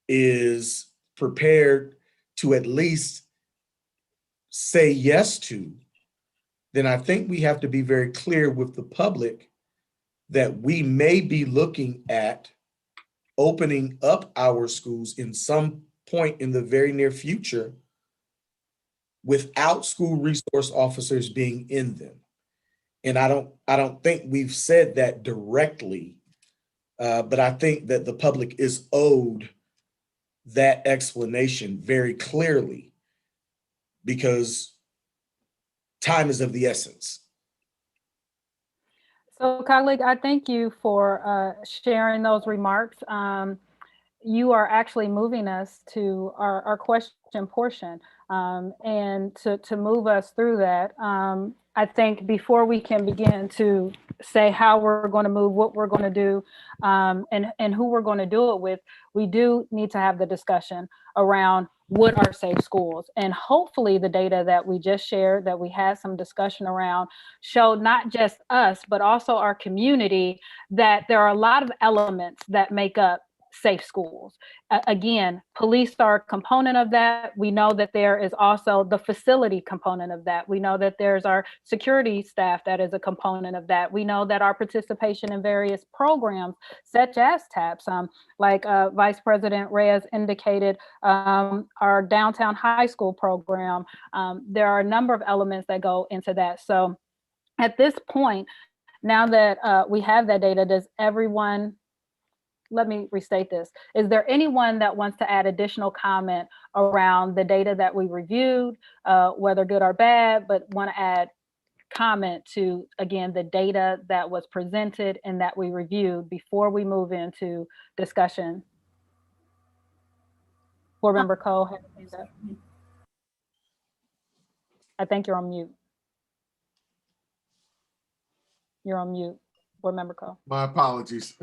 is prepared to at least say yes to, then I think we have to be very clear with the public that we may be looking at opening up our schools in some point in the very near future without school resource officers being in them. And I don't think we've said that directly, but I think that the public is owed that explanation very clearly, because time is of the essence. So, colleague, I thank you for sharing those remarks. You are actually moving us to our question portion, and to move us through that. I think before we can begin to say how we're going to move, what we're going to do, and who we're going to do it with, we do need to have the discussion around what are safe schools. And hopefully the data that we just shared, that we had some discussion around, showed not just us, but also our community, that there are a lot of elements that make up safe schools. Again, police are a component of that. We know that there is also the facility component of that. We know that there's our security staff that is a component of that. We know that our participation in various programs, such as TAPS, like Vice President Reyes indicated, our downtown high school program, there are a number of elements that go into that. So at this point, now that we have that data, does everyone, let me restate this. Is there anyone that wants to add additional comment around the data that we reviewed, whether good or bad, but want to add comment to, again, the data that was presented and that we reviewed before we move into discussion? Board Member Cole, have your hand up. I think you're on mute. You're on mute, Board Member Cole. My apologies.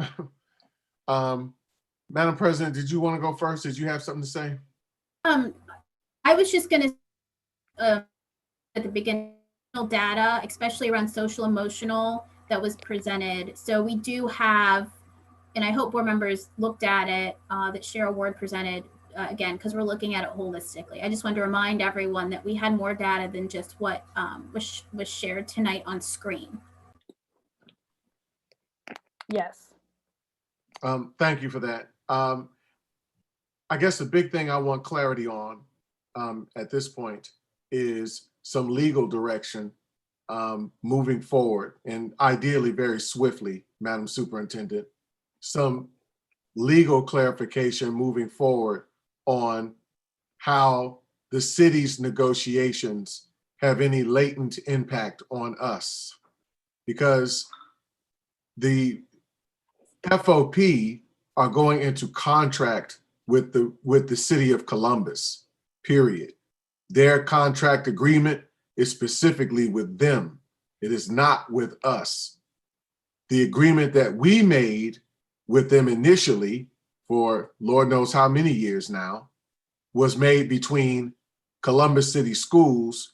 Madam President, did you want to go first? Did you have something to say? I was just going to at the beginning, data, especially around social emotional, that was presented. So we do have, and I hope board members looked at it, that Cheryl Ward presented, again, because we're looking at it holistically. I just wanted to remind everyone that we had more data than just what was shared tonight on screen. Yes. Thank you for that. I guess the big thing I want clarity on at this point is some legal direction moving forward, and ideally very swiftly, Madam Superintendent, some legal clarification moving forward on how the city's negotiations have any latent impact on us, because the FOP are going into contract with the city of Columbus, period. Their contract agreement is specifically with them. It is not with us. The agreement that we made with them initially, for Lord knows how many years now, was made between Columbus City Schools,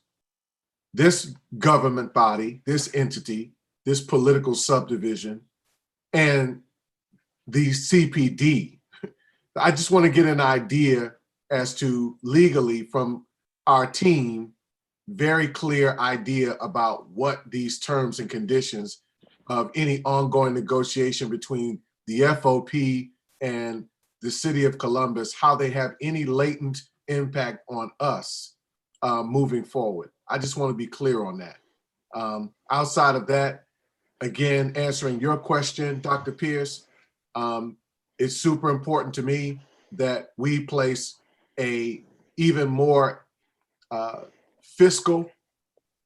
this government body, this entity, this political subdivision, and the CPD. I just want to get an idea as to legally from our team, very clear idea about what these terms and conditions of any ongoing negotiation between the FOP and the city of Columbus, how they have any latent impact on us moving forward. I just want to be clear on that. Outside of that, again, answering your question, Dr. Pierce, it's super important to me that we place a even more fiscal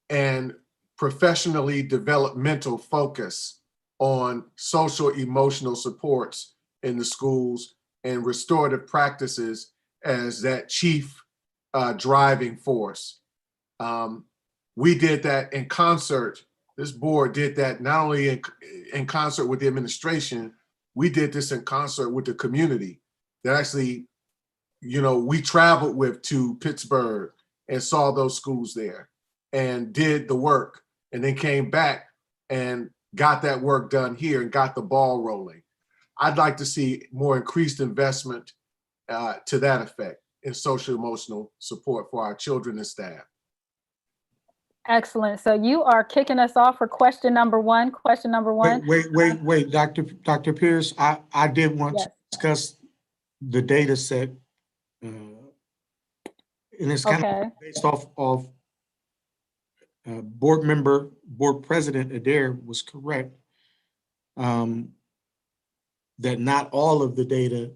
and professionally developmental focus on social emotional supports in the schools and restorative practices as that chief driving force. We did that in concert. This board did that not only in concert with the administration, we did this in concert with the community. That actually, you know, we traveled with to Pittsburgh and saw those schools there and did the work, and then came back and got that work done here and got the ball rolling. I'd like to see more increased investment to that effect in social emotional support for our children and staff. Excellent. So you are kicking us off for question number one. Question number one. Wait, Dr. Pierce, I did want Yes. to discuss the data set. And it's kind Okay. of based off of board president Adair was correct. That not all of the data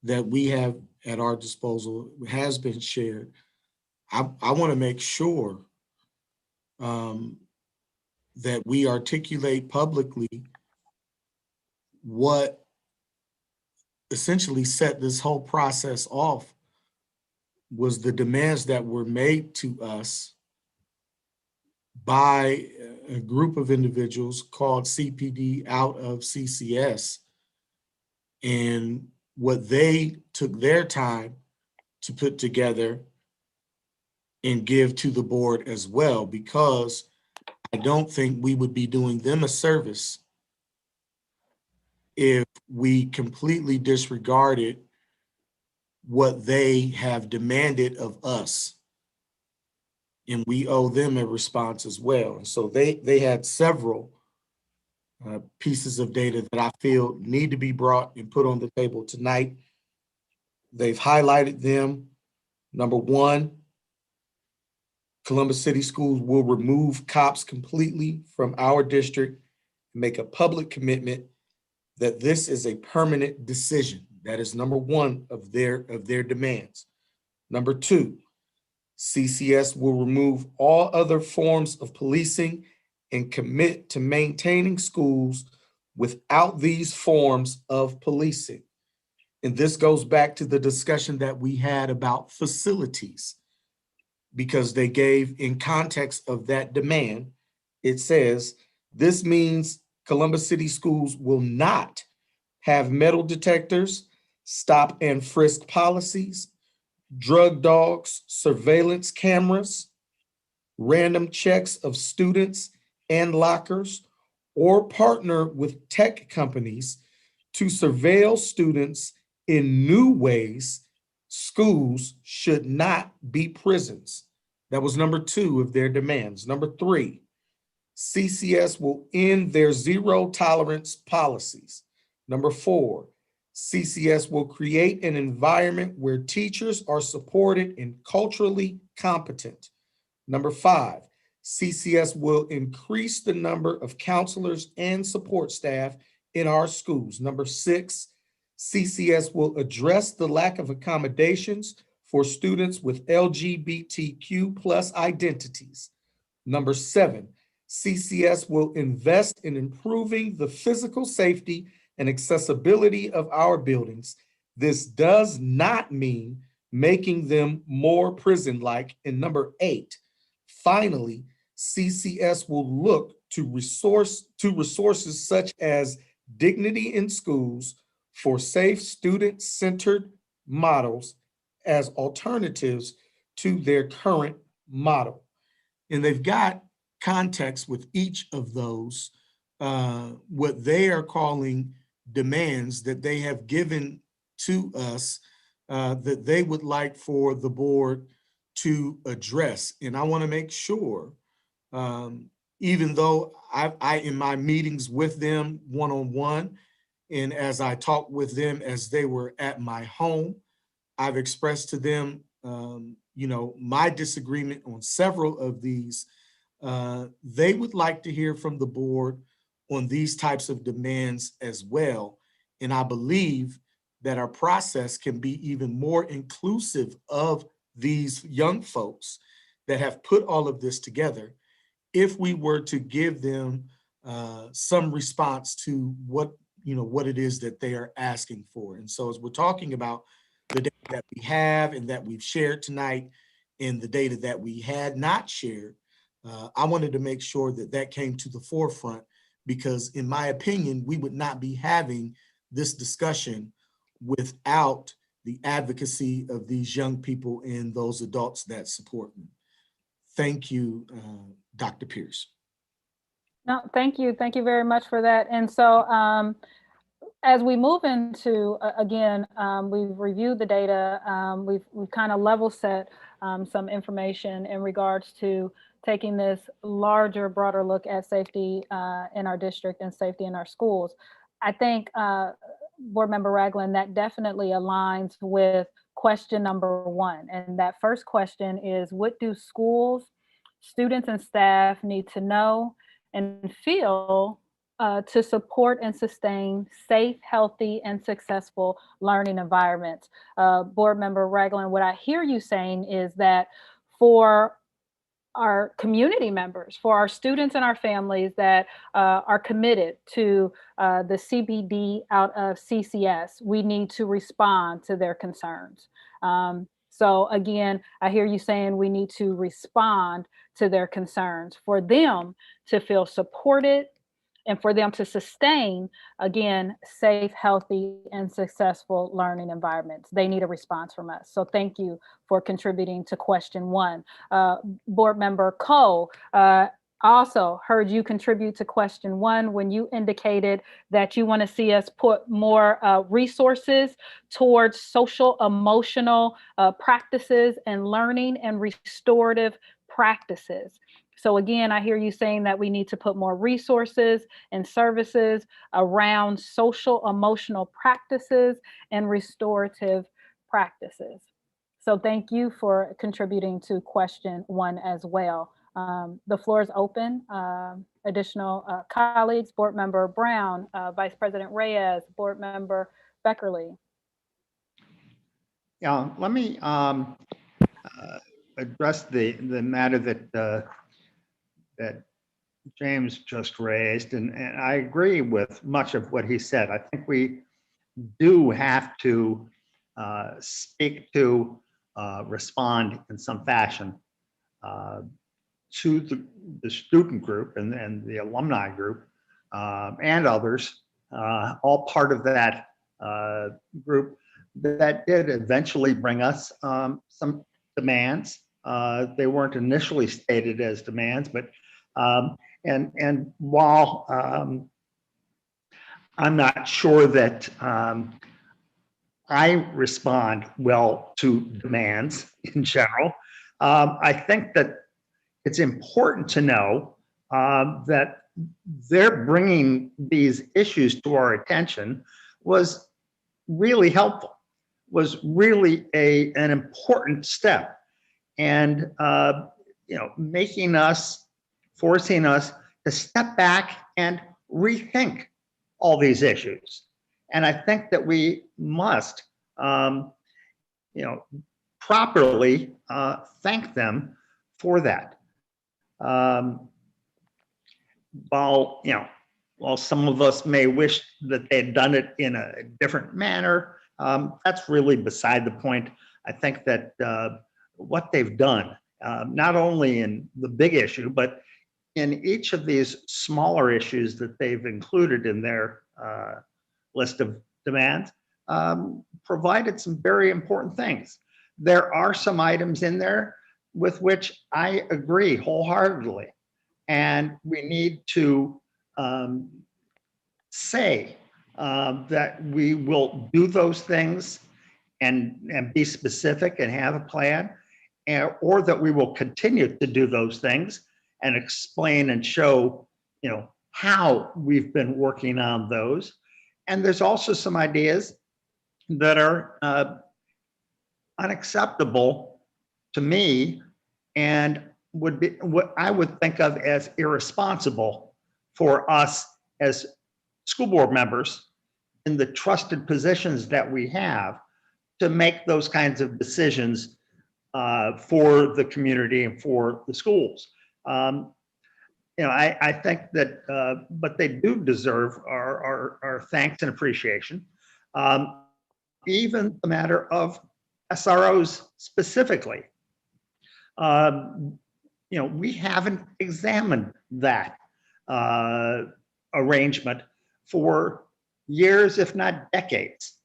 that we have at our disposal has been shared. I want to make sure that we articulate publicly what essentially set this whole process off was the demands that were made to us by a group of individuals called CPD out of CCS, and what they took their time to put together and give to the board as well, because I don't think we would be doing them a service if we completely disregarded what they have demanded of us. And we owe them a response as well. And so they had several pieces of data that I feel need to be brought and put on the table tonight. They've highlighted them. Number one, Columbus City Schools will remove cops completely from our district and make a public commitment that this is a permanent decision. That is number one of their demands. Number two, CCS will remove all other forms of policing and commit to maintaining schools without these forms of policing. And this goes back to the discussion that we had about facilities, because they gave, in context of that demand, it says, this means Columbus City Schools will not have metal detectors, stop and frisk policies, drug dogs, surveillance cameras, random checks of students and lockers, or partner with tech companies to surveil students in new ways. Schools should not be prisons. That was number two of their demands. Number three, CCS will end their zero tolerance policies. Number four, CCS will create an environment where teachers are supported and culturally competent. Number five, CCS will increase the number of counselors and support staff in our schools. Number six, CCS will address the lack of accommodations for students with LGBTQ+ identities. Number seven, CCS will invest in improving the physical safety and accessibility of our buildings. This does not mean making them more prison-like. And number eight, finally, CCS will look to resources such as dignity in schools for safe student-centered models as alternatives to their current model. And they've got context with each of those, what they are calling demands that they have given to us that they would like for the board to address. And I want to make sure, even though I in my meetings with them one-on-one, and as I talked with them as they were at my home, I've expressed to them, my disagreement on several of these. They would like to hear from the board on these types of demands as well. And I believe that our process can be even more inclusive of these young folks that have put all of this together, if we were to give them some response to what it is that they are asking for. And so as we're talking about the data that we have and that we've shared tonight and the data that we had not shared, I wanted to make sure that that came to the forefront, because in my opinion, we would not be having this discussion without the advocacy of these young people and those adults that support them. Thank you, Dr. Pierce. No, thank you. Thank you very much for that. And so as we move into, again, we've reviewed the data, we've kind of level set some information in regards to taking this larger, broader look at safety in our district and safety in our schools. I think, Board Member Ragland, that definitely aligns with question number one. And that first question is, what do schools, students, and staff need to know and feel to support and sustain safe, healthy, and successful learning environments? Board Member Ragland, what I hear you saying is that for our community members, for our students and our families that are committed to the CBD out of CCS, we need to respond to their concerns. So again, I hear you saying we need to respond to their concerns for them to feel supported and for them to sustain, again, safe, healthy, and successful learning environments. They need a response from us. So thank you for contributing to question one. Board Member Cole, also heard you contribute to question one when you indicated that you want to see us put more resources towards social emotional practices and learning and restorative practices. So again, I hear you saying that we need to put more resources and services around social emotional practices and restorative practices. So thank you for contributing to question one as well. The floor is open. Additional colleagues, Board Member Brown, Vice President Reyes, Board Member Beckerly. Yeah, let me address the matter that James just raised, and I agree with much of what he said. I think we do have to speak to, respond in some fashion to the student group and the alumni group and others, all part of that group that did eventually bring us some demands. They weren't initially stated as demands, but and while I'm not sure that I respond well to demands in general, I think that it's important to know that their bringing these issues to our attention was really helpful, was really an important step, and forcing us to step back and rethink all these issues. And I think that we must, properly thank them for that. While some of us may wish that they had done it in a different manner, that's really beside the point. I think that what they've done, not only in the big issue, but in each of these smaller issues that they've included in their list of demands, provided some very important things. There are some items in there with which I agree wholeheartedly, and we need to say that we will do those things and be specific and have a plan, or that we will continue to do those things and explain and show, how we've been working on those. And there's also some ideas that are unacceptable to me and would be what I would think of as irresponsible for us as school board members in the trusted positions that we have to make those kinds of decisions for the community and for the schools. I think that, but they do deserve our thanks and appreciation. Even the matter of SROs specifically. We haven't examined that arrangement for years, if not decades.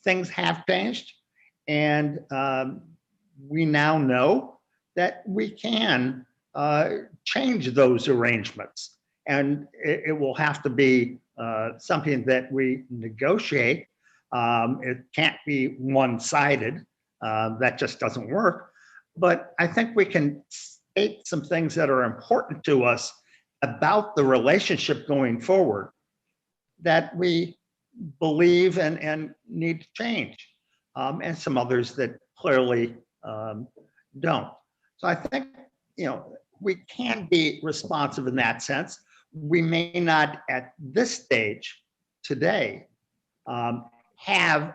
Things have changed, and we now know that we can change those arrangements, and it will have to be something that we negotiate. It can't be one-sided. That just doesn't work. But I think we can state some things that are important to us about the relationship going forward that we believe and need to change, and some others that clearly don't. So I think, we can be responsive in that sense. We may not at this stage today have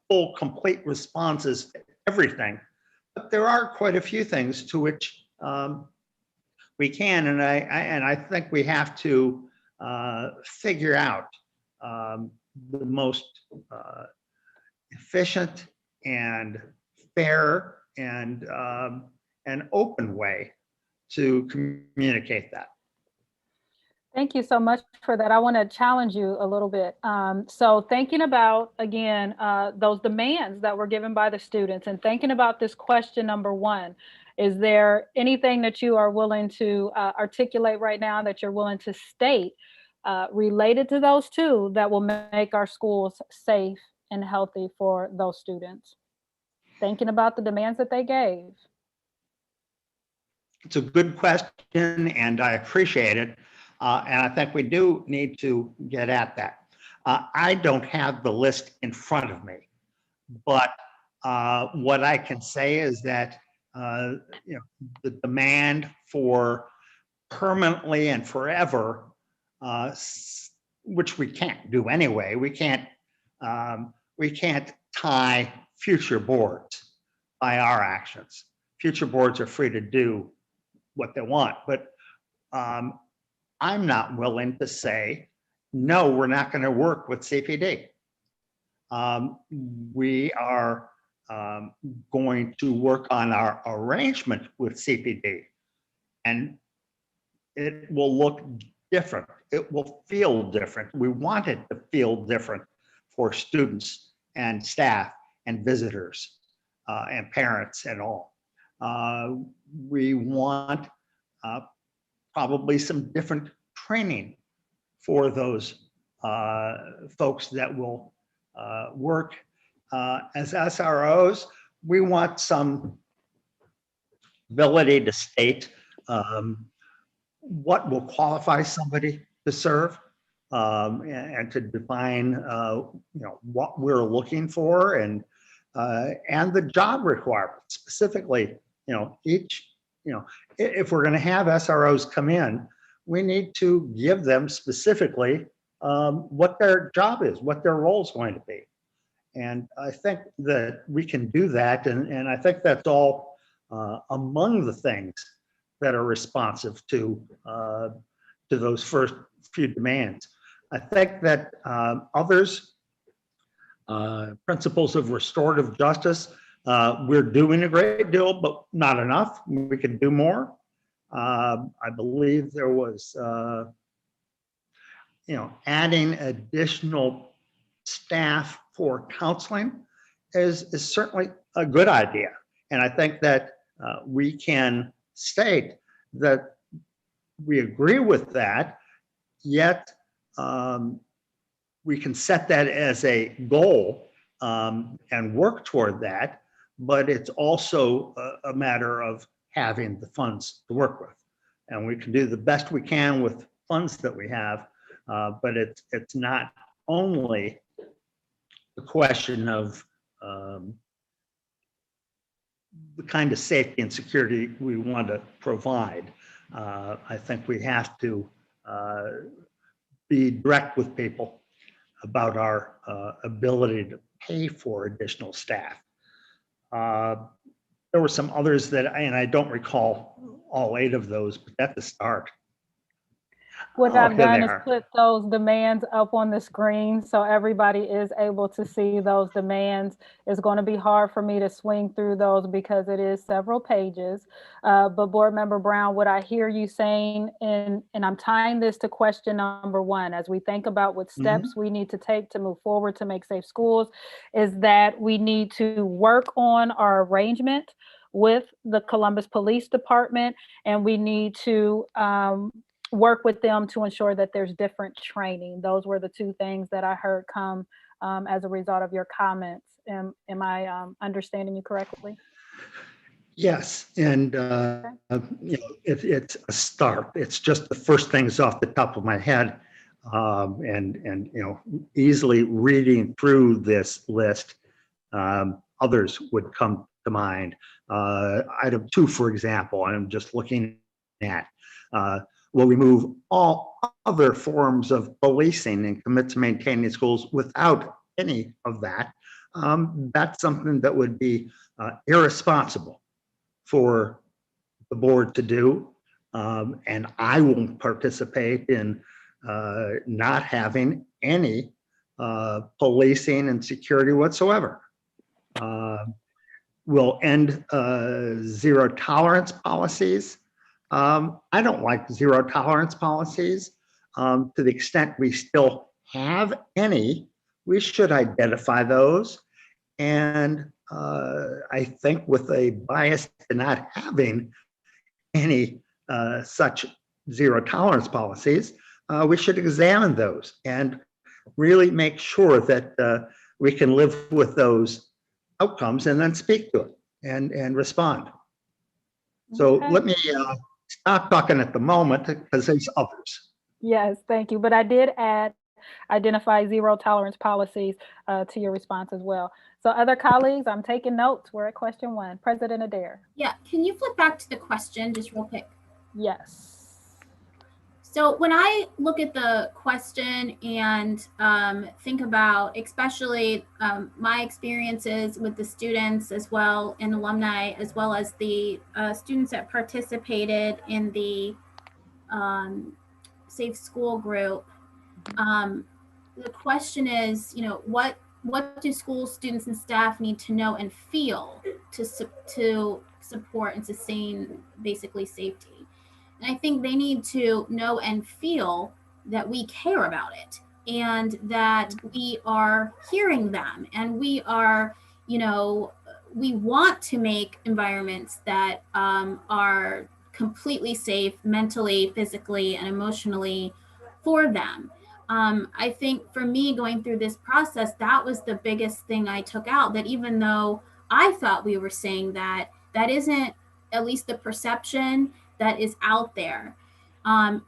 full, complete responses to everything, but there are quite a few things to which we can, and I think we have to figure out the most efficient and fair and open way to communicate that. Thank you so much for that. I want to challenge you a little bit. So thinking about, again, those demands that were given by the students, and thinking about this question number one, is there anything that you are willing to articulate right now, that you're willing to state related to those two, that will make our schools safe and healthy for those students? Thinking about the demands that they gave. It's a good question, and I appreciate it. And I think we do need to get at that. I don't have the list in front of me, but what I can say is that the demand for permanently and forever, which we can't do anyway. We can't tie future boards by our actions. Future boards are free to do what they want, but I'm not willing to say, no, we're not going to work with CPD. We are going to work on our arrangement with CPD, and it will look different. It will feel different. We want it to feel different for students and staff and visitors and parents and all. We want probably some different training for those folks that will work as SROs. We want some ability to state what will qualify somebody to serve, and to define what we're looking for, and the job requirements specifically. If we're going to have SROs come in, we need to give them specifically what their job is, what their role is going to be. And I think that we can do that. And I think that's all among the things that are responsive to those first few demands. I think that others, principles of restorative justice, we're doing a great deal, but not enough. We can do more. I believe there was, adding additional staff for counseling is certainly a good idea. And I think that we can state that we agree with that, yet we can set that as a goal and work toward that. But it's also a matter of having the funds to work with. And we can do the best we can with funds that we have, but it's not only the question of the kind of safety and security we want to provide. I think we have to be direct with people about our ability to pay for additional staff. There were some others and I don't recall all 8 of those, but that's the start. What Oh, I've here they done is are. put those demands up on the screen so everybody is able to see those demands. It's going to be hard for me to swing through those because it is several pages. But Board Member Brown, what I hear you saying, and I'm tying this to question number 1, as we think about what steps we need to take to move forward to make safe schools, is that we need to work on our arrangement with the Columbus Police Department, and we need to work with them to ensure that there's different training. Those were the 2 things that I heard come as a result of your comments. Am I understanding you correctly? Yes, and it's a start. It's just the first things off the top of my head, and easily reading through this list, others would come to mind. Item 2, for example, I'm just looking at. Will remove all other forms of policing and commit to maintaining schools without any of that. That's something that would be irresponsible for the board to do. And I won't participate in not having any policing and security whatsoever. We'll end zero tolerance policies. I don't like zero tolerance policies. To the extent we still have any, we should identify those. And I think with a bias to not having any such zero tolerance policies, we should examine those and really make sure that we can live with those outcomes and then speak to it and respond. So Okay. let me stop talking at the moment because there's others. Yes, thank you. But I did add identify zero tolerance policies to your response as well. So other colleagues, I'm taking notes. We're at question 1. President Adair. Yeah, can you flip back to the question just real quick? Yes. So when I look at the question and think about especially my experiences with the students as well and alumni, as well as the students that participated in the Safe School group, the question is, what do school students and staff need to know and feel to support and sustain basically safety? And I think they need to know and feel that we care about it and that we are hearing them and we are, we want to make environments that are completely safe mentally, physically, and emotionally for them. I think for me going through this process, that was the biggest thing I took out, that even though I thought we were saying that, that isn't at least the perception that is out there. And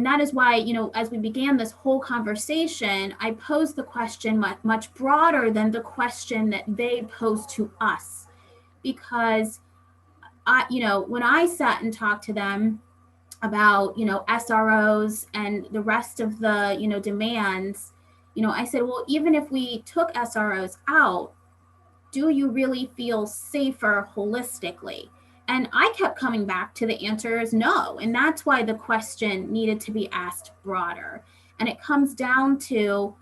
that is why, as we began this whole conversation, I posed the question much broader than the question that they posed to us. Because when I sat and talked to them about, SROs and the rest of the, demands, I said, well, even if we took SROs out, do you really feel safer holistically? And I kept coming back to the answer is no. And that's why the question needed to be asked broader. And it comes down to,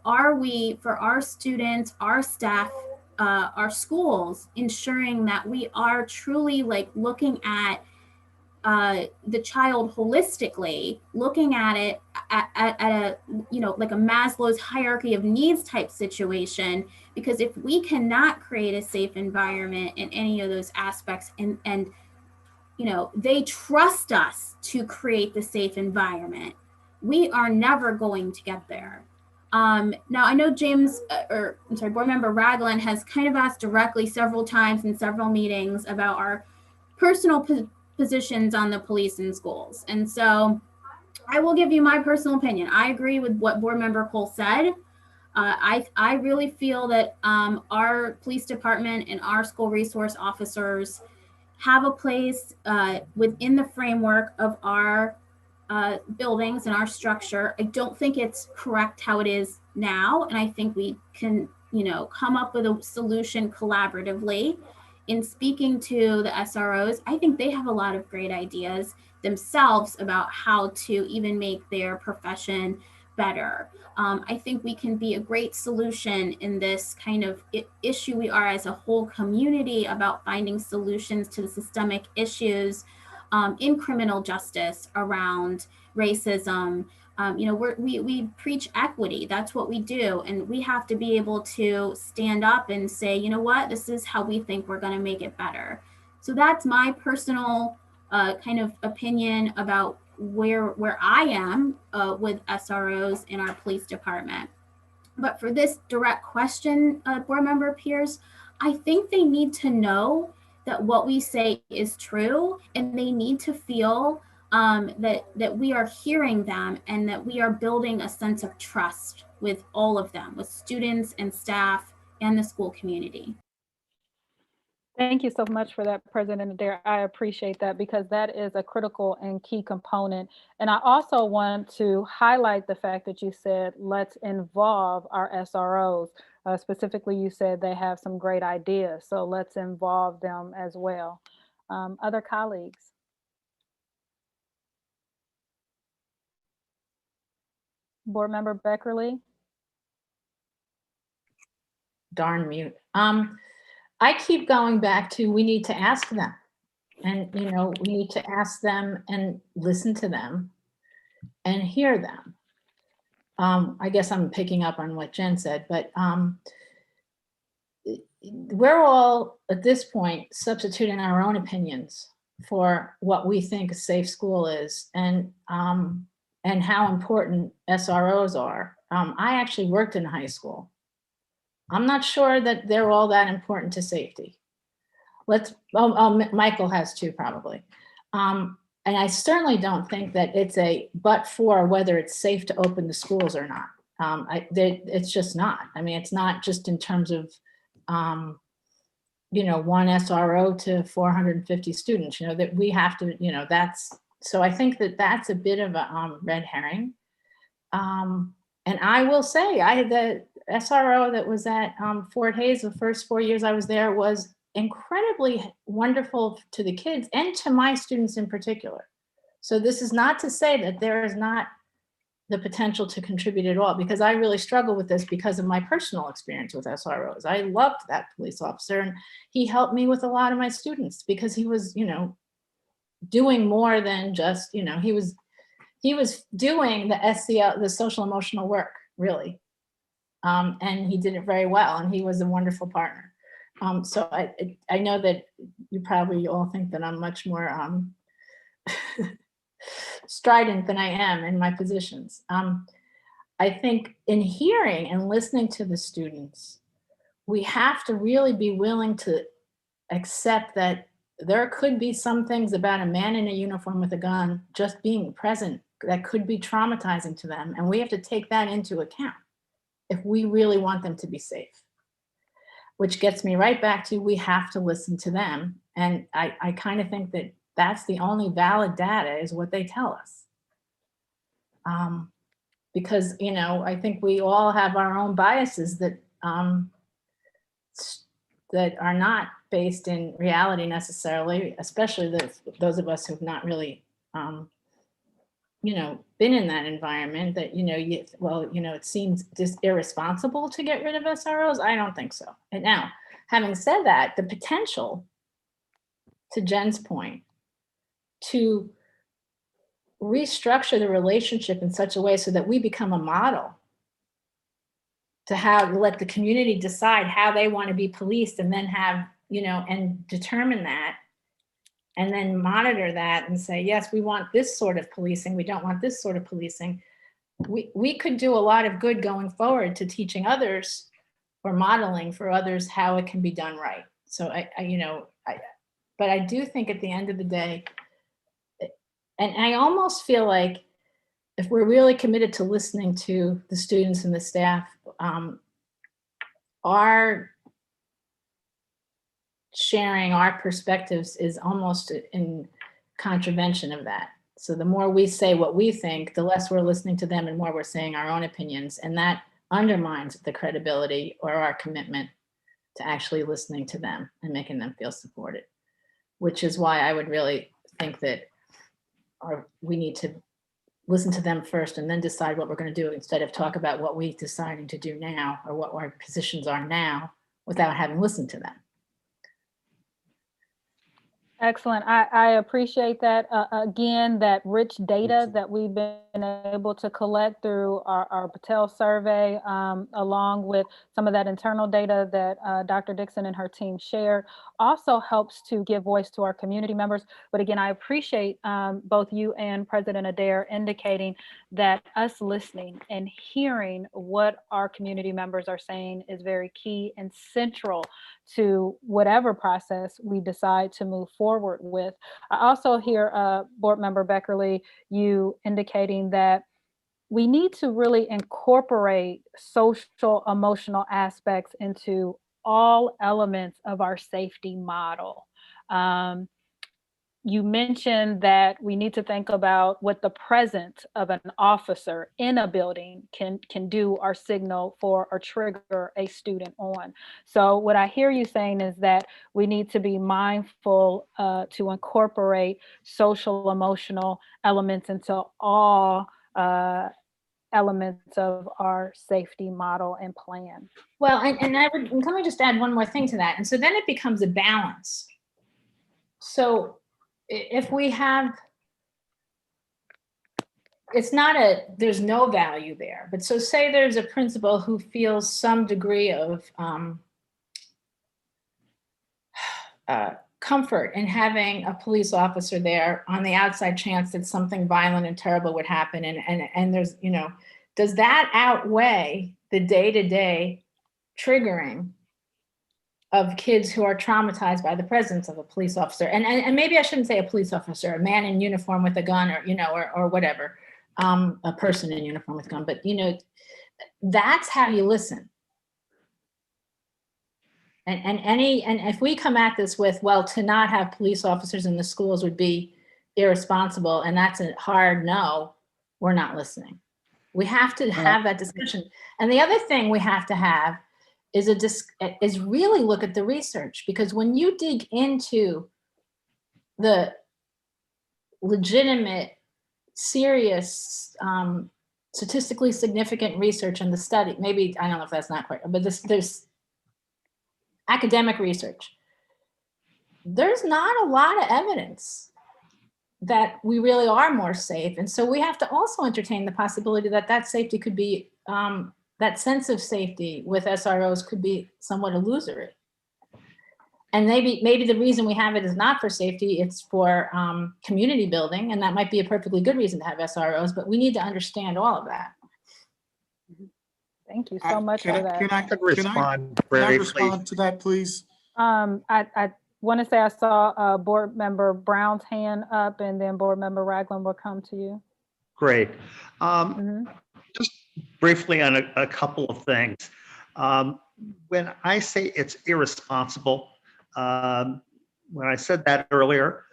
are we, for our students, our staff, our schools, ensuring that we are truly looking at the child holistically, looking at it at a, like a Maslow's hierarchy of needs type situation, because if we cannot create a safe environment in any of those aspects and they trust us to create the safe environment, we are never going to get there. Now I know Board Member Ragland has kind of asked directly several times in several meetings about our personal positions on the police and schools. And so I will give you my personal opinion. I agree with what Board Member Cole said. I really feel that our police department and our school resource officers have a place within the framework of our buildings and our structure. I don't think it's correct how it is now. And I think we can come up with a solution collaboratively. In speaking to the SROs, I think they have a lot of great ideas themselves about how to even make their profession better. I think we can be a great solution in this kind of issue we are as a whole community about finding solutions to the systemic issues in criminal justice around racism. We preach equity. That's what we do. And we have to be able to stand up and say, you know what, this is how we think we're going to make it better. So that's my personal kind of opinion about where I am with SROs in our police department. But for this direct question, board member Pierce, I think they need to know that what we say is true, and they need to feel that we are hearing them and that we are building a sense of trust with all of them, with students and staff and the school community. Thank you so much for that, President Adair. I appreciate that because that is a critical and key component. And I also want to highlight the fact that you said, let's involve our SROs. Specifically, you said they have some great ideas, so let's involve them as well. Other colleagues? Board Member Beckerly? Darn mute. I keep going back to, we need to ask them, and we need to ask them and listen to them and hear them. I guess I'm picking up on what Jen said, but we're all at this point substituting our own opinions for what we think a safe school is, and how important SROs are. I actually worked in high school. I'm not sure that they're all that important to safety. Michael has too, probably. And I certainly don't think that it's a but for whether it's safe to open the schools or not. It's just not. I mean, it's not just in terms of, one SRO to 450 students, that we have to, so I think that that's a bit of a red herring. And I will say, the SRO that was at Fort Hays the first 4 years I was there was incredibly wonderful to the kids and to my students in particular. So this is not to say that there is not the potential to contribute at all, because I really struggle with this because of my personal experience with SROs. I loved that police officer, and he helped me with a lot of my students because he was, doing more than just, he was doing the SEL, the social emotional work, really. And he did it very well, and he was a wonderful partner. So I know that you probably all think that I'm much more strident than I am in my positions. I think in hearing and listening to the students, we have to really be willing to accept that there could be some things about a man in a uniform with a gun just being present that could be traumatizing to them. And we have to take that into account if we really want them to be safe. Which gets me right back to, we have to listen to them. And I kind of think that that's the only valid data, is what they tell us. Because, I think we all have our own biases that that are not based in reality necessarily, especially those of us who've not really, been in that environment, that, it seems just irresponsible to get rid of SROs. I don't think so. And now, having said that, the potential, to Jen's point, to restructure the relationship in such a way so that we become a model to let the community decide how they want to be policed, and then have, and determine that, and then monitor that and say, yes, we want this sort of policing, we don't want this sort of policing. We could do a lot of good going forward to teaching others or modeling for others how it can be done right. So but I do think at the end of the day, and I almost feel like if we're really committed to listening to the students and the staff, our sharing our perspectives is almost in contravention of that. So the more we say what we think, the less we're listening to them and more we're saying our own opinions. And that undermines the credibility or our commitment to actually listening to them and making them feel supported, which is why I would really think that we need to listen to them first and then decide what we're going to do, instead of talk about what we're deciding to do now or what our positions are now without having listened to them. Excellent. I appreciate that. Again, that rich data that we've been able to collect through our Patel survey, along with some of that internal data that Dr. Dixon and her team shared, also helps to give voice to our community members. But again, I appreciate both you and President Adair indicating that us listening and hearing what our community members are saying is very key and central to whatever process we decide to move forward with. I also hear Board Member Beckerly, you indicating that we need to really incorporate social emotional aspects into all elements of our safety model. You mentioned that we need to think about what the presence of an officer in a building can do or signal for or trigger a student on. So what I hear you saying is that we need to be mindful to incorporate social emotional elements into all elements of our safety model and plan. Well, and let me just add one more thing to that. And so then it becomes a balance. So if we have, there's no value there, but so say there's a principal who feels some degree of comfort in having a police officer there on the outside chance that something violent and terrible would happen. And there's, does that outweigh the day-to-day triggering of kids who are traumatized by the presence of a police officer? And maybe I shouldn't say a police officer, a man in uniform with a gun, or whatever, a person in uniform with a gun, but that's how you listen. And if we come at this with, well, to not have police officers in the schools would be irresponsible, and that's a hard no, we're not listening. We have to have that discussion. And the other thing we have to have is really look at the research, because when you dig into the legitimate, serious, statistically significant research in the study, maybe, I don't know if that's not quite, but there's academic research, there's not a lot of evidence that we really are more safe. And so we have to also entertain the possibility that safety could be, that sense of safety with SROs could be somewhat illusory. And maybe the reason we have it is not for safety, it's for community building, and that might be a perfectly good reason to have SROs, but we need to understand all of that. Thank you so much for that. Can I respond to that, please? I want to say I saw Board Member Brown's hand up, and then Board Member Ragland will come to you. Great. Just briefly on a couple of things. When I say it's irresponsible, when I said that earlier,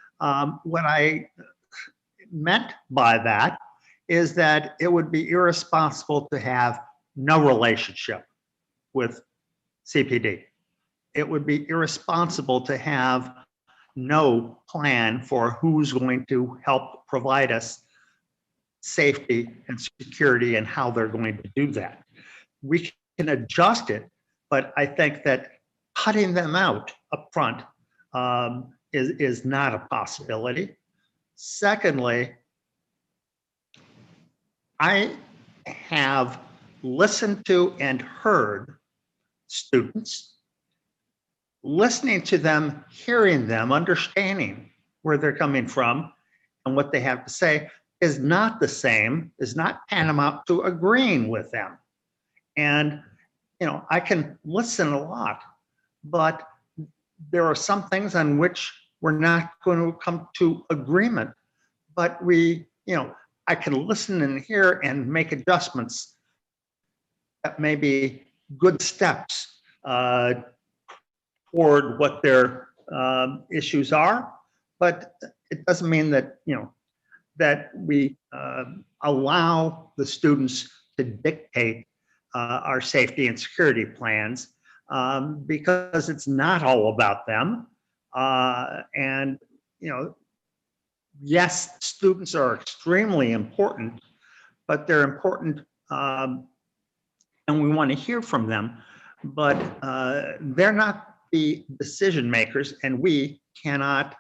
what I meant by that is that it would be irresponsible to have no relationship with CPD. It would be irresponsible to have no plan for who's going to help provide us safety and security and how they're going to do that. We can adjust it, but I think that cutting them out up front is not a possibility. Secondly, I have listened to and heard students, listening to them, hearing them, understanding where they're coming from and what they have to say is not the same, is not tantamount to agreeing with them. And, I can listen a lot, but there are some things on which we're not going to come to agreement, but I can listen and hear and make adjustments that may be good steps toward what their issues are, but it doesn't mean that, that we allow the students to dictate our safety and security plans, because it's not all about them. And, you know, yes, students are extremely important, but they're important, and we want to hear from them, but they're not the decision makers, and we cannot,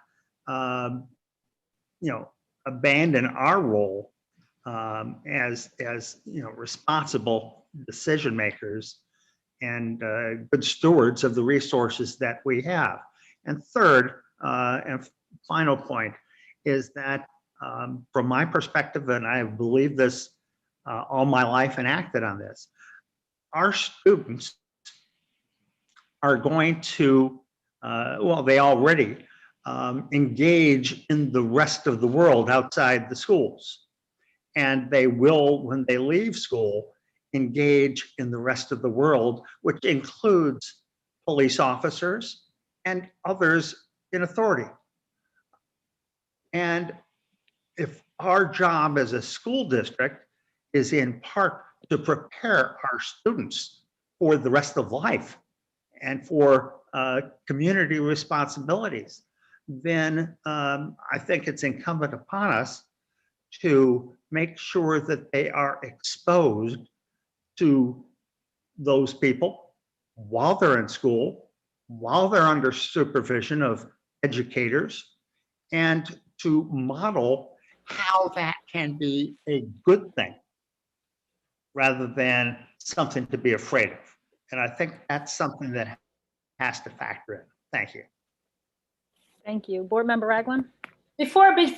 you know, abandon our role as you know, responsible decision makers and good stewards of the resources that we have. And third, and final point is that from my perspective, and I believe this all my life and acted on this, our students are going to, well, they already engage in the rest of the world outside the schools. And they will, when they leave school, engage in the rest of the world, which includes police officers and others in authority. And if our job as a school district is in part to prepare our students for the rest of life and for community responsibilities, then I think it's incumbent upon us to make sure that they are exposed to those people while they're in school, while they're under supervision of educators, and to model how that can be a good thing rather than something to be afraid of. And I think that's something that has to factor in. Thank you. Thank you. Board Member Ragland?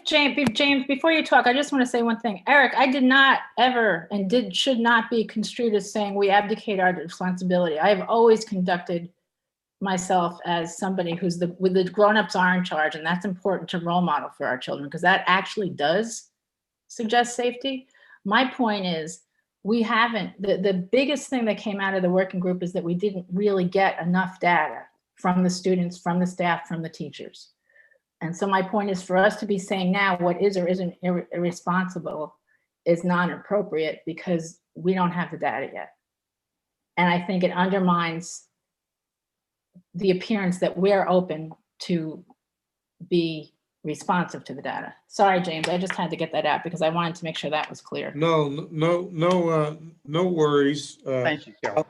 James, before you talk, I just want to say one thing. Eric, I did not ever and should not be construed as saying we abdicate our responsibility. I have always conducted myself as somebody who's the grown-ups are in charge, and that's important to role model for our children because that actually does suggest safety. My point is we haven't, the biggest thing that came out of the working group is that we didn't really get enough data from the students, from the staff, from the teachers. And so my point is for us to be saying now what is or isn't irresponsible is not appropriate because we don't have the data yet. And I think it undermines the appearance that we're open to be responsive to the data. Sorry, James, I just had to get that out because I wanted to make sure that was clear. No worries. Thank you, Carol.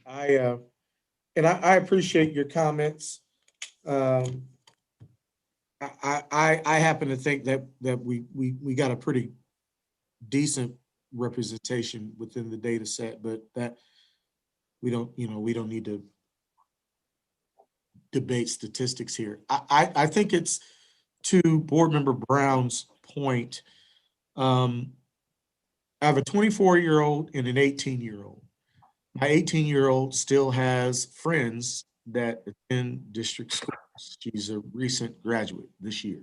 I appreciate your comments. I happen to think that we got a pretty decent representation within the data set, but that we don't need to debate statistics here. I think it's to Board Member Brown's point. I have a 24-year-old and an 18-year-old. My 18-year-old still has friends that attend district schools. She's a recent graduate this year.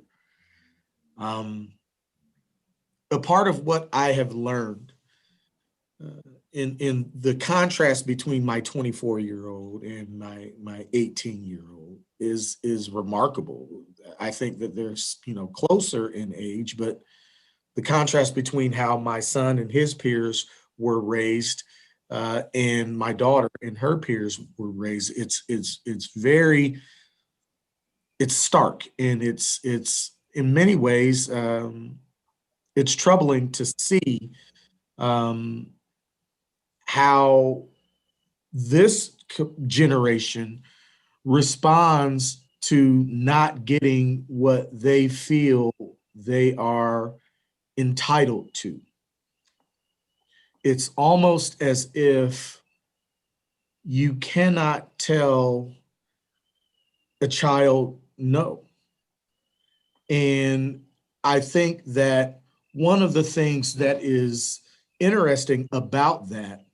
A part of what I have learned in the contrast between my 24-year-old and my 18-year-old is remarkable. I think that they're closer in age, but the contrast between how my son and his peers were raised and my daughter and her peers were raised, it's stark, and it's in many ways it's troubling to see how this generation responds to not getting what they feel they are entitled to. It's almost as if you cannot tell a child no. And I think that one of the things that is interesting about that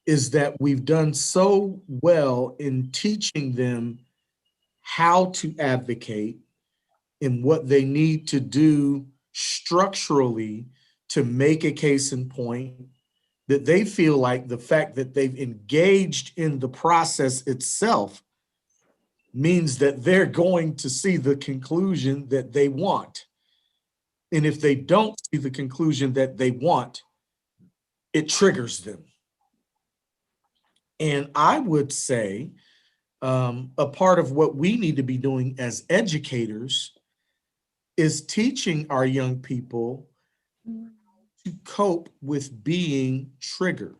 is that we've done so well in teaching them how to advocate and what they need to do structurally to make a case in point, that they feel like the fact that they've engaged in the process itself means that they're going to see the conclusion that they want. And if they don't see the conclusion that they want, it triggers them. And I would say a part of what we need to be doing as educators is teaching our young people to cope with being triggered.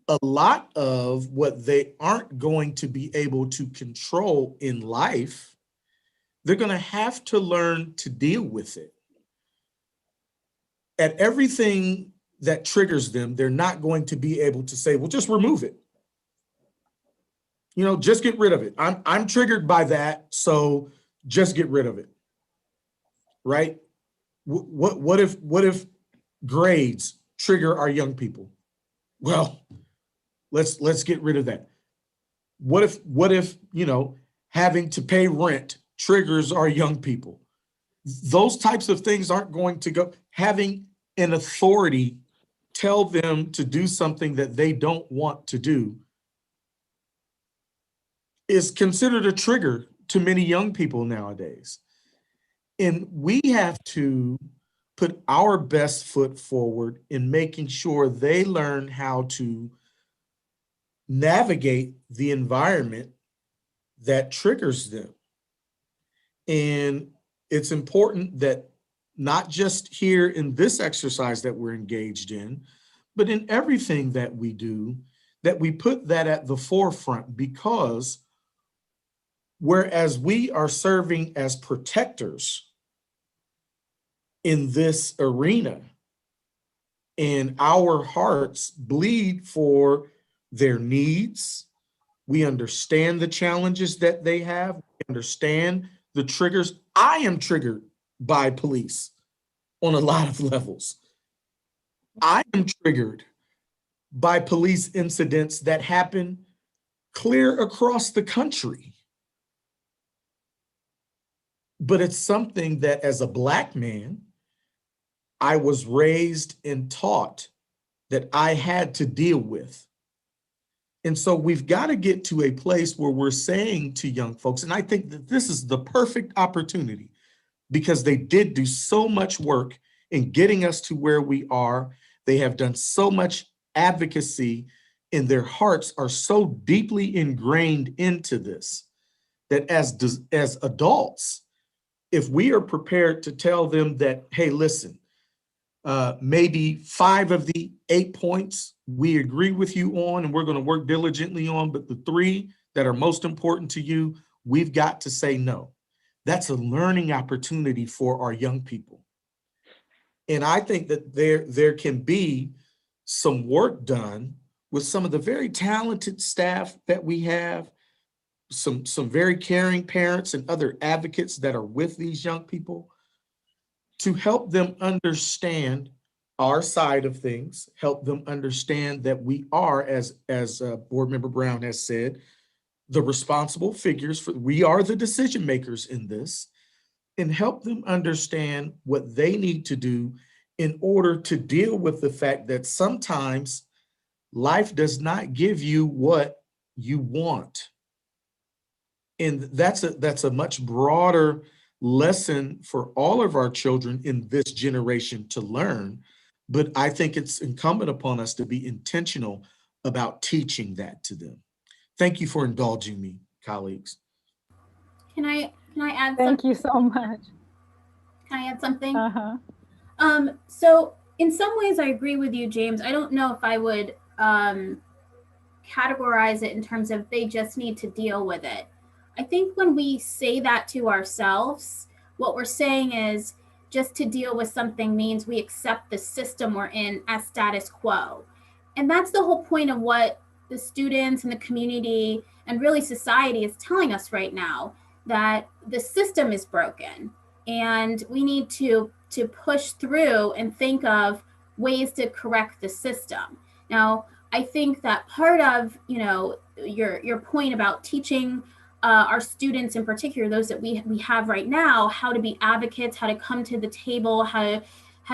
A lot of what they aren't going to be able to control in life, they're going to have to learn to deal with it. At everything that triggers them, they're not going to be able to say, well, just remove it. You know, just get rid of it. I'm triggered by that, so just get rid of it. Right? What if grades trigger our young people? Well, let's get rid of that. What if, you know, having to pay rent triggers our young people? Those types of things aren't going to go. Having an authority tell them to do something that they don't want to do is considered a trigger to many young people nowadays. And we have to put our best foot forward in making sure they learn how to navigate the environment that triggers them. And it's important that not just here in this exercise that we're engaged in, but in everything that we do, that we put that at the forefront, because whereas we are serving as protectors in this arena, and our hearts bleed for their needs, we understand the challenges that they have, we understand the triggers. I am triggered by police on a lot of levels. I am triggered by police incidents that happen clear across the country. But it's something that, as a Black man, I was raised and taught that I had to deal with. And so we've got to get to a place where we're saying to young folks, and I think that this is the perfect opportunity, because they did do so much work in getting us to where we are. They have done so much advocacy, and their hearts are so deeply ingrained into this that as adults, if we are prepared to tell them that, hey, listen, maybe 5 of the 8 points we agree with you on and we're going to work diligently on, but the 3 that are most important to you, we've got to say no. That's a learning opportunity for our young people. And I think that there can be some work done with some of the very talented staff that we have, some very caring parents and other advocates that are with these young people, to help them understand our side of things, help them understand that we are, as Board Member Brown has said, the responsible figures we are the decision makers in this, and help them understand what they need to do in order to deal with the fact that sometimes life does not give you what you want. And that's a much broader lesson for all of our children in this generation to learn. But I think it's incumbent upon us to be intentional about teaching that to them. Thank you for indulging me, colleagues. Can I add Thank something? you so much. Can I add something? Uh-huh. So in some ways I agree with you, James. I don't know if I would categorize it in terms of they just need to deal with it. I think when we say that to ourselves, what we're saying is just to deal with something means we accept the system we're in as status quo. And that's the whole point of what the students and the community and really society is telling us right now, that the system is broken and we need to push through and think of ways to correct the system. Now, I think that part of, you know, your point about teaching our students, in particular those that we have right now, how to be advocates, how to come to the table, how to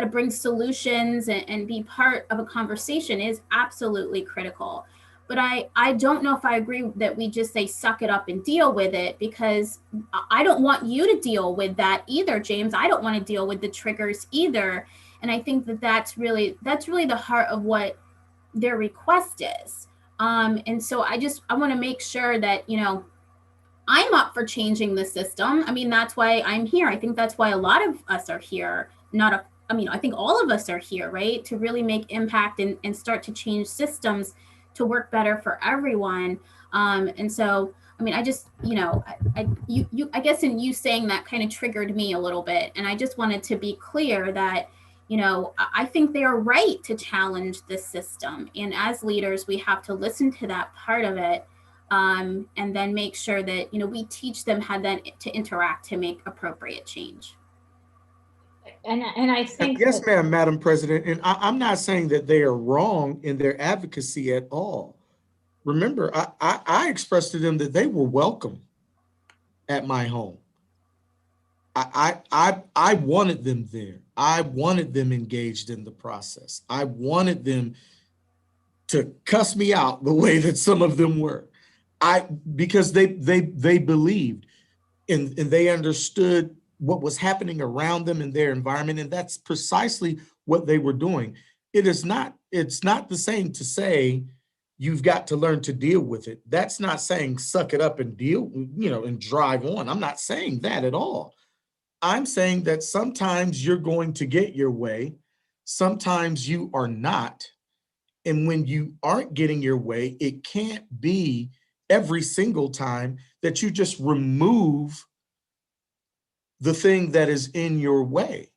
bring solutions and be part of a conversation is absolutely critical. But I don't know if I agree that we just say suck it up and deal with it, because I don't want you to deal with that either, James. I don't want to deal with the triggers either. And I think that that's really the heart of what their request is. And so I want to make sure that, I'm up for changing the system. I mean, that's why I'm here. I think that's why a lot of us are here. I think all of us are here, right? To really make impact and start to change systems to work better for everyone. And so, I mean, I just, I guess in you saying that kind of triggered me a little bit. And I just wanted to be clear that, I think they are right to challenge this system. And as leaders, we have to listen to that part of it, and then make sure that, we teach them how then to interact to make appropriate change. And I think Yes, that- ma'am, Madam President, and I'm not saying that they are wrong in their advocacy at all. Remember, I expressed to them that they were welcome at my home. I wanted them there. I wanted them engaged in the process. I wanted them to cuss me out the way that some of them were. Because they believed and they understood what was happening around them in their environment, and that's precisely what they were doing. It's not the same to say you've got to learn to deal with it. That's not saying suck it up and deal, and drive on. I'm not saying that at all. I'm saying that sometimes you're going to get your way, sometimes you are not. And when you aren't getting your way, it can't be every single time that you just remove the thing that is in your way.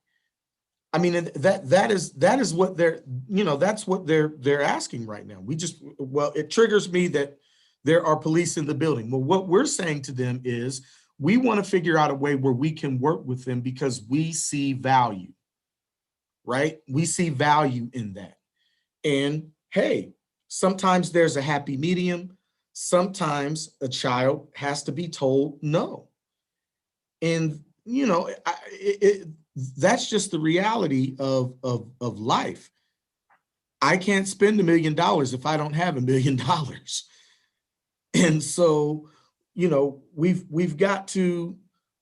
I mean, that is what that's what they're asking right now. It triggers me that there are police in the building. Well, what we're saying to them is we want to figure out a way where we can work with them because we see value, right? We see value in that. And hey, sometimes there's a happy medium. Sometimes a child has to be told no. And, that's just the reality of life. I can't spend $1 million if I don't have $1 million. And so, we've got to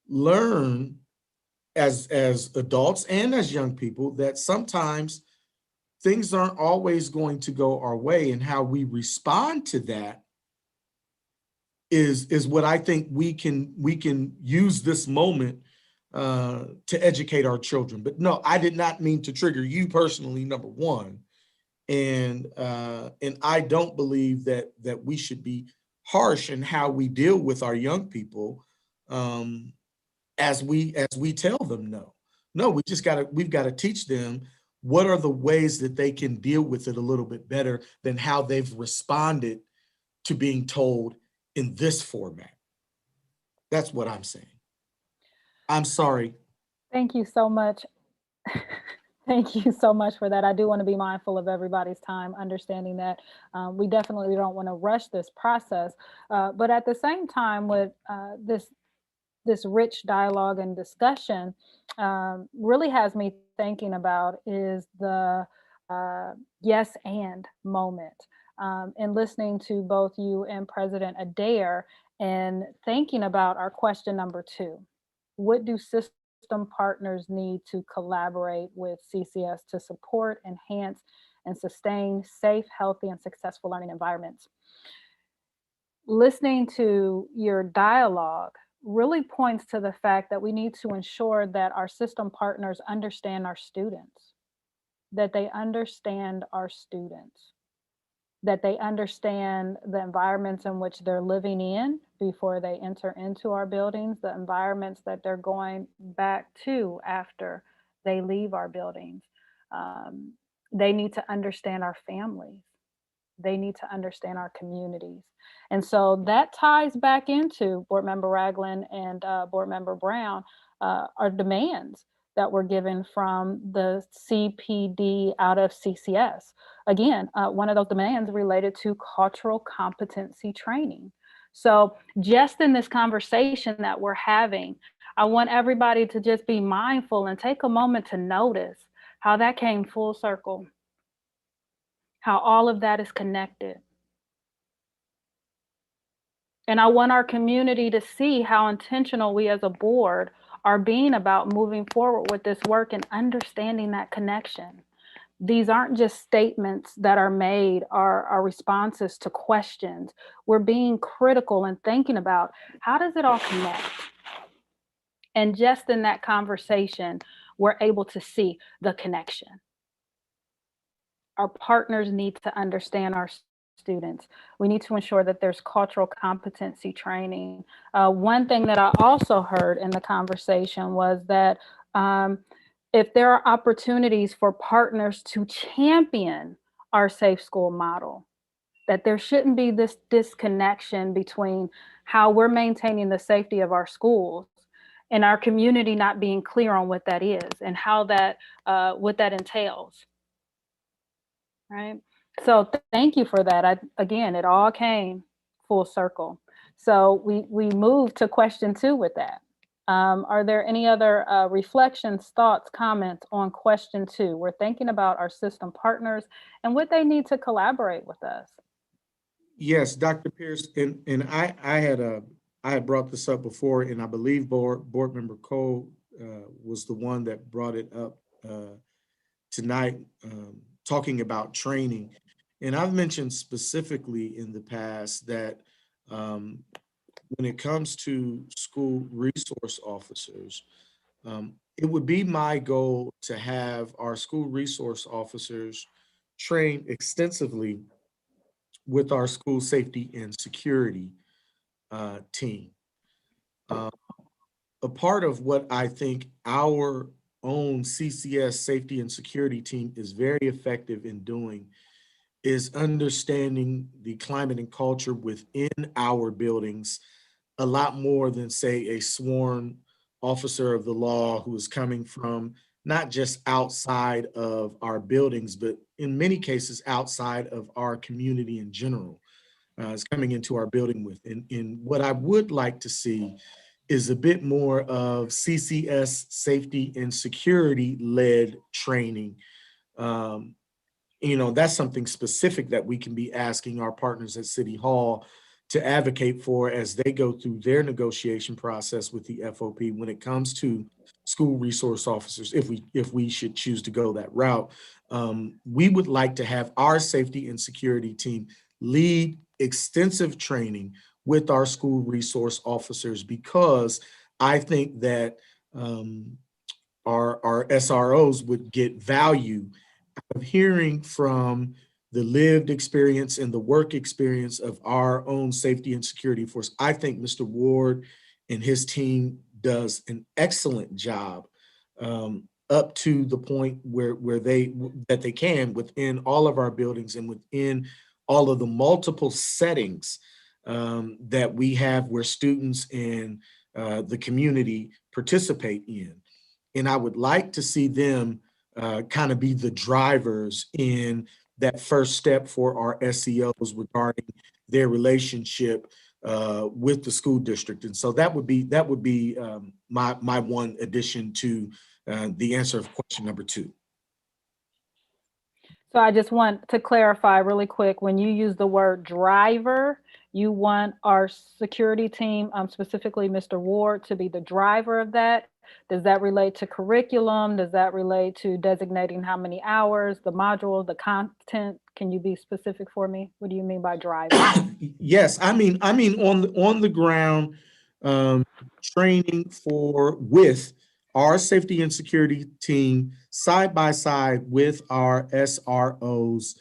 learn as adults and as young people that sometimes things aren't always going to go our way, and how we respond to that is what I think we can use this moment to educate our children. But no, I did not mean to trigger you personally, number one. And I don't believe that we should be harsh in how we deal with our young people as we tell them no. No, we've got to teach them what are the ways that they can deal with it a little bit better than how they've responded to being told in this format. That's what I'm saying. I'm sorry. Thank you so much. Thank you so much for that. I do want to be mindful of everybody's time, understanding that we definitely don't want to rush this process. But at the same time, with this rich dialogue and discussion, really has me thinking about is the yes and moment. And listening to both you and President Adair and thinking about our question number 2. What do system partners need to collaborate with CCS to support, enhance, and sustain safe, healthy, and successful learning environments? Listening to your dialogue really points to the fact that we need to ensure that our system partners understand our students, that they understand our students, that they understand the environments in which they're living in before they enter into our buildings, the environments that they're going back to after they leave our buildings. They need to understand our families. They need to understand our communities. And so that ties back into Board Member Ragland and Board Member Brown, our demands that were given from the CPD out of CCS. Again, one of those demands related to cultural competency training. So just in this conversation that we're having, I want everybody to just be mindful and take a moment to notice how that came full circle, how all of that is connected. And I want our community to see how intentional we as a board are being about moving forward with this work and understanding that connection. These aren't just statements that are made, are responses to questions. We're being critical and thinking about, how does it all connect? And just in that conversation, we're able to see the connection. Our partners need to understand our students. We need to ensure that there's cultural competency training. One thing that I also heard in the conversation was that if there are opportunities for partners to champion our safe school model, that there shouldn't be this disconnection between how we're maintaining the safety of our schools and our community not being clear on what that is and how that, what that entails. Right. So thank you for that. Again, it all came full circle. So we moved to question 2 with that. Are there any other reflections, thoughts, comments on question 2? We're thinking about our system partners and what they need to collaborate with us. Yes, Dr. Pierce, and I had brought this up before, and I believe board member Cole was the one that brought it up tonight, talking about training. And I've mentioned specifically in the past that when it comes to school resource officers, it would be my goal to have our school resource officers train extensively with our school safety and security team. A part of what I think our own CCS safety and security team is very effective in doing is understanding the climate and culture within our buildings a lot more than, say, a sworn officer of the law who is coming from not just outside of our buildings, but in many cases outside of our community in general, is coming into our building with. And what I would like to see is a bit more of CCS safety and security led training. You know, that's something specific that we can be asking our partners at City Hall to advocate for as they go through their negotiation process with the FOP when it comes to school resource officers, if we should choose to go that route. We would like to have our safety and security team lead extensive training with our school resource officers, because I think that our SROs would get value of hearing from the lived experience and the work experience of our own safety and security force. I think Mr. Ward and his team does an excellent job up to the point where they can within all of our buildings and within all of the multiple settings that we have where students and the community participate in. And I would like to see them kind of be the drivers in that first step for our SEOs regarding their relationship with the school district. And so that would be my one addition to the answer of question number 2. So I just want to clarify really quick, when you use the word driver, you want our security team, specifically Mr. Ward, to be the driver of that. Does that relate to curriculum? Does that relate to designating how many hours, the module, the content? Can you be specific for me? What do you mean by driver? Yes, I mean on the ground training with our safety and security team side by side with our SROs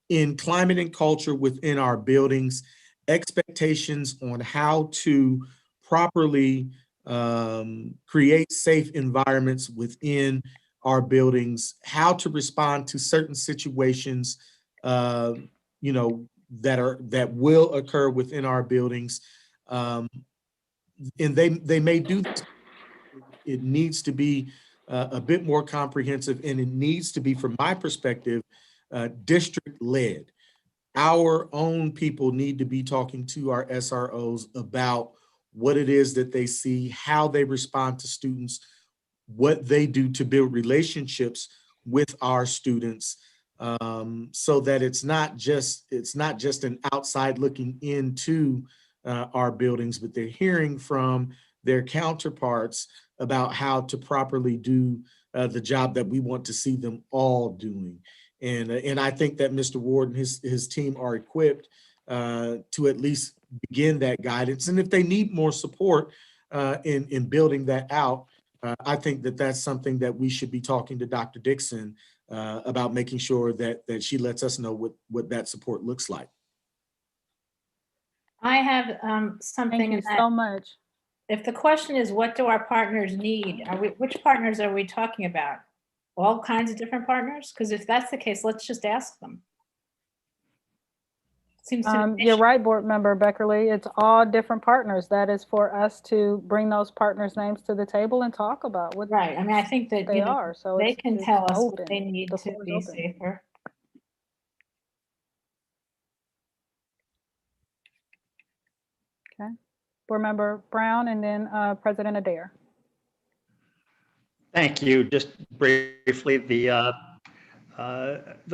in climate and culture within our buildings, expectations on how to properly create safe environments within our buildings, how to respond to certain situations, you know, that will occur within our buildings. And they may do this. It needs to be a bit more comprehensive, and it needs to be, from my perspective, district led. Our own people need to be talking to our SROs about what it is that they see, how they respond to students, what they do to build relationships with our students, so that it's not just an outside looking into our buildings, but they're hearing from their counterparts about how to properly do the job that we want to see them all doing. And I think that Mr. Ward and his team are equipped to at least begin that guidance. And if they need more support in building that out, I think that that's something that we should be talking to Dr. Dixon about, making sure that she lets us know what that support looks like. I have Thank something you in that. so much. If the question is, what do our partners need? Which partners are we talking about? All kinds of different partners? Because if that's the case, let's just ask them. Seems to me. You're right, Board Member Beckerly. It's all different partners. That is for us to bring those partners' names to the table and talk about what Right. I mean, I think that they are. So they it's can tell us open. what they need The to floor is be open. safer. Okay. Board Member Brown, and then President Adair. Thank you. Just briefly, the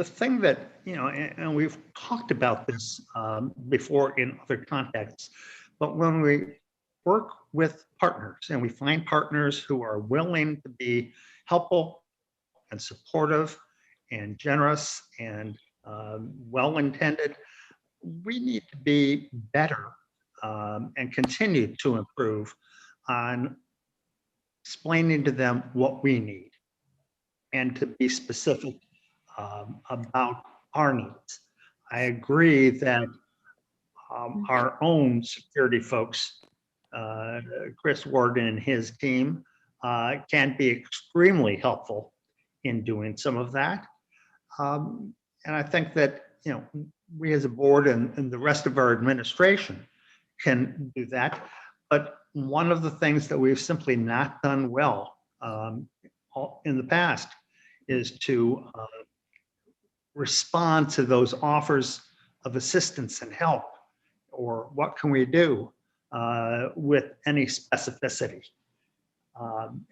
thing that, and we've talked about this before in other contexts, but when we work with partners and we find partners who are willing to be helpful and supportive and generous and well-intended, we need to be better and continue to improve on explaining to them what we need and to be specific about our needs. I agree that our own security folks, Chris Warden and his team, can be extremely helpful in doing some of that. And I think that, we as a board and the rest of our administration can do that. But one of the things that we've simply not done well in the past is to respond to those offers of assistance and help, or what can we do with any specificity.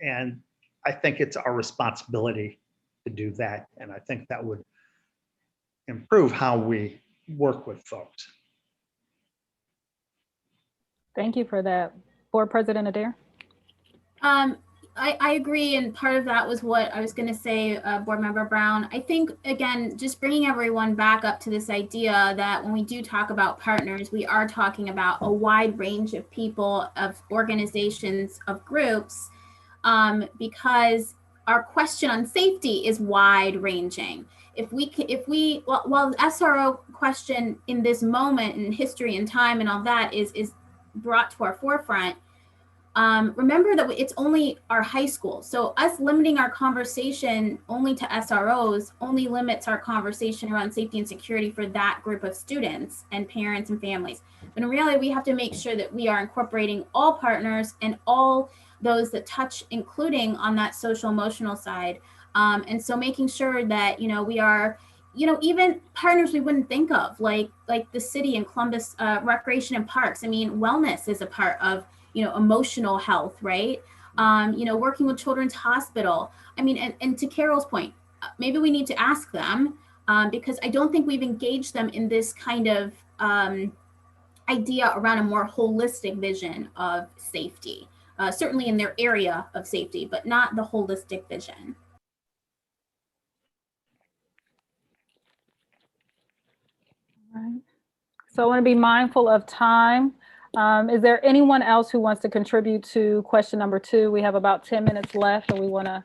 And I think it's our responsibility to do that. And I think that would improve how we work with folks. Thank you for that. Board President Adair. I agree, and part of that was what I was going to say, Board Member Brown. I think, again, just bringing everyone back up to this idea that when we do talk about partners, we are talking about a wide range of people, of organizations, of groups, because our question on safety is wide ranging. While the SRO question in this moment in history and time and all that is brought to our forefront, remember that it's only our high school. So us limiting our conversation only to SROs only limits our conversation around safety and security for that group of students and parents and families. But in reality, we have to make sure that we are incorporating all partners and all those that touch, including on that social emotional side. And so making sure that, we are, even partners we wouldn't think of, like the city and Columbus Recreation and Parks. I mean, wellness is a part of, emotional health, right? Working with Children's Hospital. I mean, and to Carol's point, maybe we need to ask them because I don't think we've engaged them in this kind of idea around a more holistic vision of safety, certainly in their area of safety, but not the holistic vision. All right. So I want to be mindful of time. Is there anyone else who wants to contribute to question number 2? We have about 10 minutes left, and we want to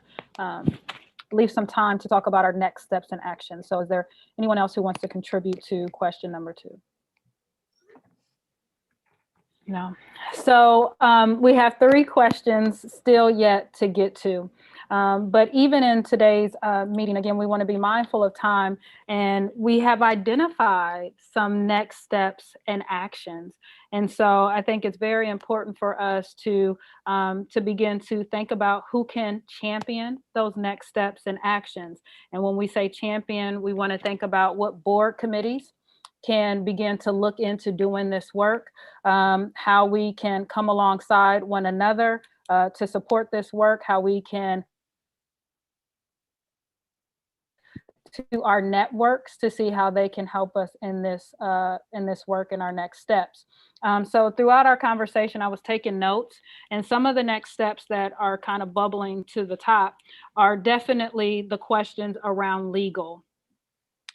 leave some time to talk about our next steps and actions. So is there anyone else who wants to contribute to question number 2? No. So we have 3 questions still yet to get to. But even in today's meeting, again, we want to be mindful of time, and we have identified some next steps and actions. And so I think it's very important for us to begin to think about who can champion those next steps and actions. And when we say champion, we want to think about what board committees can begin to look into doing this work, how we can come alongside one another to support this work, how we can to our networks to see how they can help us in this work in our next steps. So throughout our conversation, I was taking notes, and some of the next steps that are kind of bubbling to the top are definitely the questions around legal.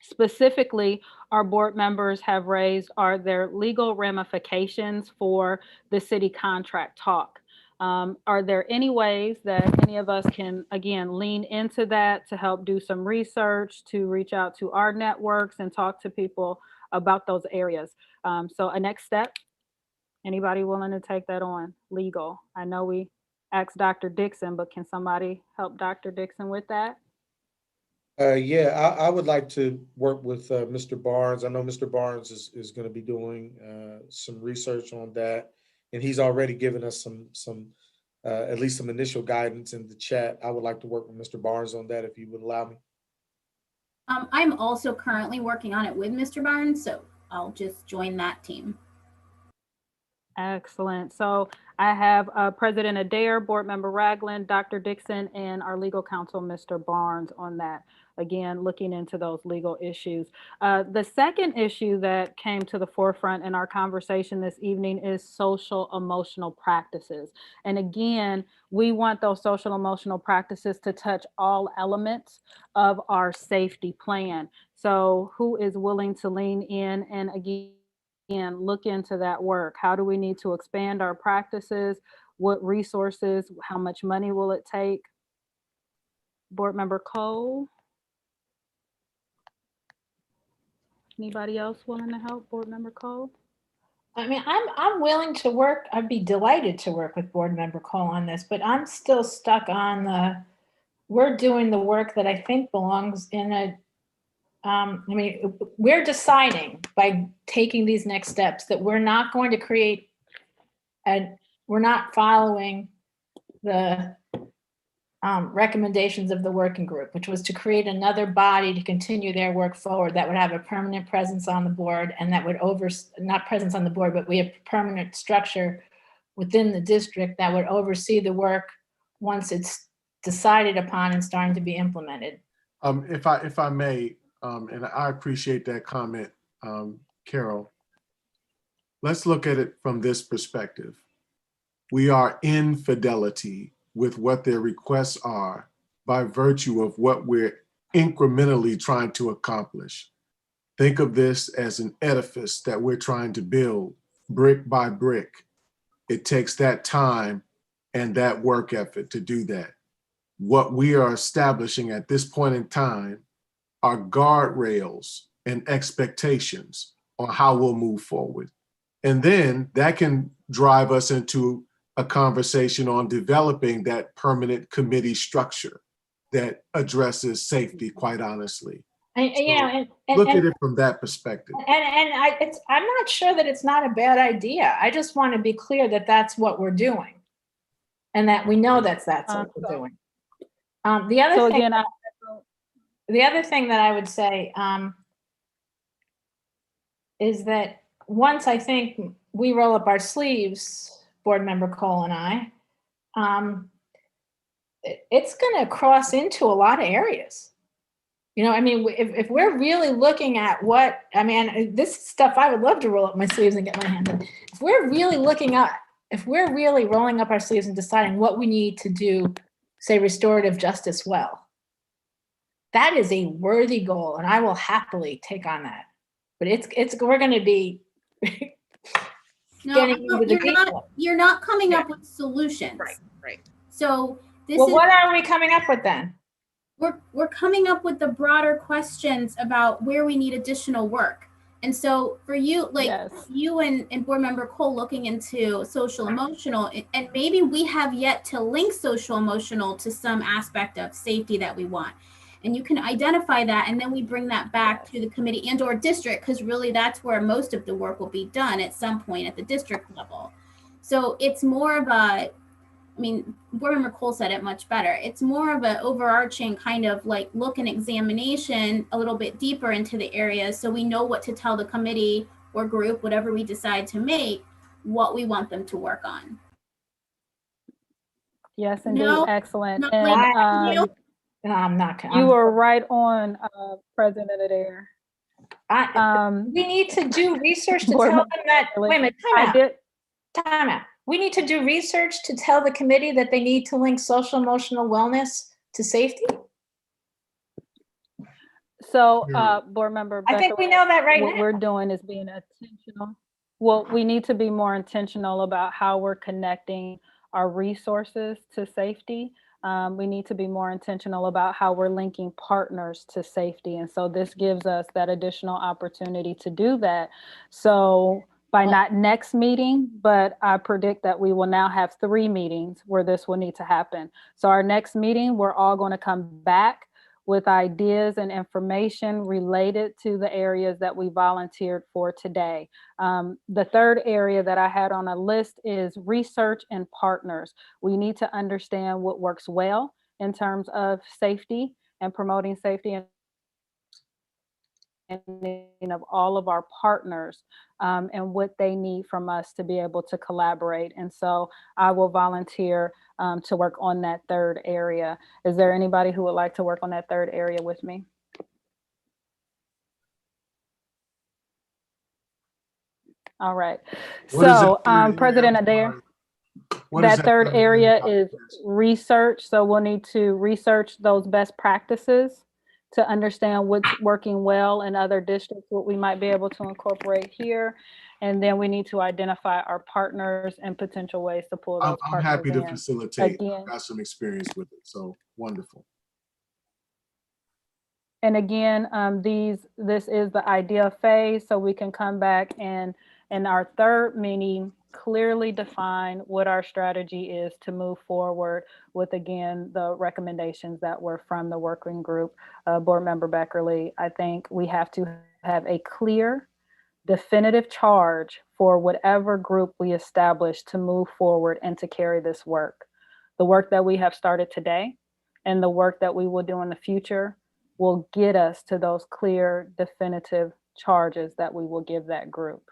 Specifically, our board members have raised, are there legal ramifications for the city contract talk? Are there any ways that any of us can, again, lean into that to help do some research, to reach out to our networks and talk to people about those areas? So a next step, anybody willing to take that on? Legal. I know we asked Dr. Dixon, but can somebody help Dr. Dixon with that? Yeah, I would like to work with Mr. Barnes. I know Mr. Barnes is going to be doing some research on that, and he's already given us some at least some initial guidance in the chat. I would like to work with Mr. Barnes on that if you would allow me. I'm also currently working on it with Mr. Barnes, so I'll just join that team. Excellent. So I have President Adair, Board Member Ragland, Dr. Dixon, and our legal counsel, Mr. Barnes, on that. Again, looking into those legal issues. The second issue that came to the forefront in our conversation this evening is social emotional practices. And again, we want those social emotional practices to touch all elements of our safety plan. So who is willing to lean in and again, look into that work? How do we need to expand our practices? What resources? How much money will it take? Board Member Cole? Anybody else willing to help? Board Member Cole? I mean, I'm willing to work. I'd be delighted to work with Board Member Cole on this, but I'm still stuck on we're doing the work that I think belongs in a, I mean, we're deciding by taking these next steps that we're not going to create, and we're not following the recommendations of the working group, which was to create another body to continue their work forward that would have a permanent presence on the board, and that would not presence on the board, but we have permanent structure within the district that would oversee the work once it's decided upon and starting to be implemented. If I may, and I appreciate that comment, Carol. Let's look at it from this perspective. We are in fidelity with what their requests are by virtue of what we're incrementally trying to accomplish. Think of this as an edifice that we're trying to build brick by brick. It takes that time and that work effort to do that. What we are establishing at this point in time are guardrails and expectations on how we'll move forward. And then that can drive us into a conversation on developing that permanent committee structure that addresses safety, quite honestly. Look at it from that perspective. I'm not sure that it's not a bad idea. I just want to be clear that that's what we're doing, and that we know that's what we're doing. The other thing that I would say is that once I think we roll up our sleeves, Board Member Cole and I, it's going to cross into a lot of areas. You know, I mean, if we're really looking at what, I mean, this stuff I would love to roll up my sleeves and get my hands in. If we're really rolling up our sleeves and deciding what we need to do, say restorative justice well, that is a worthy goal, and I will happily take on that. But we're going to be you're not coming up with solutions. Right. So what are we coming up with then? We're coming up with the broader questions about where we need additional work. And so for you, like you and Board Member Cole looking into social emotional, and maybe we have yet to link social emotional to some aspect of safety that we want. And you can identify that, and then we bring that back to the committee and or district, because really that's where most of the work will be done at some point at the district level. So it's more of a, I mean, Board Member Cole said it much better. It's more of an overarching kind of like look and examination a little bit deeper into the areas, so we know what to tell the committee or group, whatever we decide to make, what we want them to work on. Yes, indeed. Excellent. No, I'm not. You were right on, President Adair. We need to do research to Board tell them that, Member wait a minute, I did, time out. We need to do research to tell the committee that they need to link social emotional wellness to safety? so, Board Member I think we Beckerly, know that right what now. we're doing is being intentional. Well, we need to be more intentional about how we're connecting our resources to safety. We need to be more intentional about how we're linking partners to safety. And so this gives us that additional opportunity to do that. So by not next meeting, but I predict that we will now have 3 meetings where this will need to happen. So our next meeting, we're all going to come back with ideas and information related to the areas that we volunteered for today. The third area that I had on a list is research and partners. We need to understand what works well in terms of safety and promoting safety and of all of our partners and what they need from us to be able to collaborate. And so I will volunteer to work on that third area. Is there anybody who would like to work on that third area with me? All right. What is So that third President area? Adair, What is that third area area? is research. So we'll need to research those best practices to understand what's working well in other districts, what we might be able to incorporate here. And then we need to identify our partners and potential ways to pull those I'm partners happy to in. facilitate. Again. I've got some experience with it, so wonderful. And again, this is the idea phase, so we can come back and in our third meeting, clearly define what our strategy is to move forward with, again, the recommendations that were from the working group. Board Member Beckerly, I think we have to have a clear, definitive charge for whatever group we establish to move forward and to carry this work. The work that we have started today and the work that we will do in the future will get us to those clear, definitive charges that we will give that group.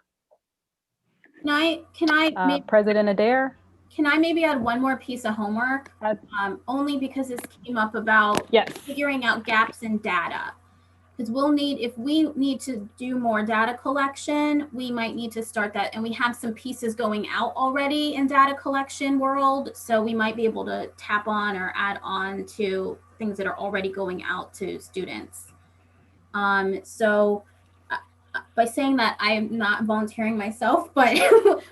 President Adair? Can I maybe add one more piece of homework? Only because this came up about figuring out gaps in data. Because if we need to do more data collection, we might need to start that. And we have some pieces going out already in data collection world. So we might be able to tap on or add on to things that are already going out to students. So by saying that, I am not volunteering myself, but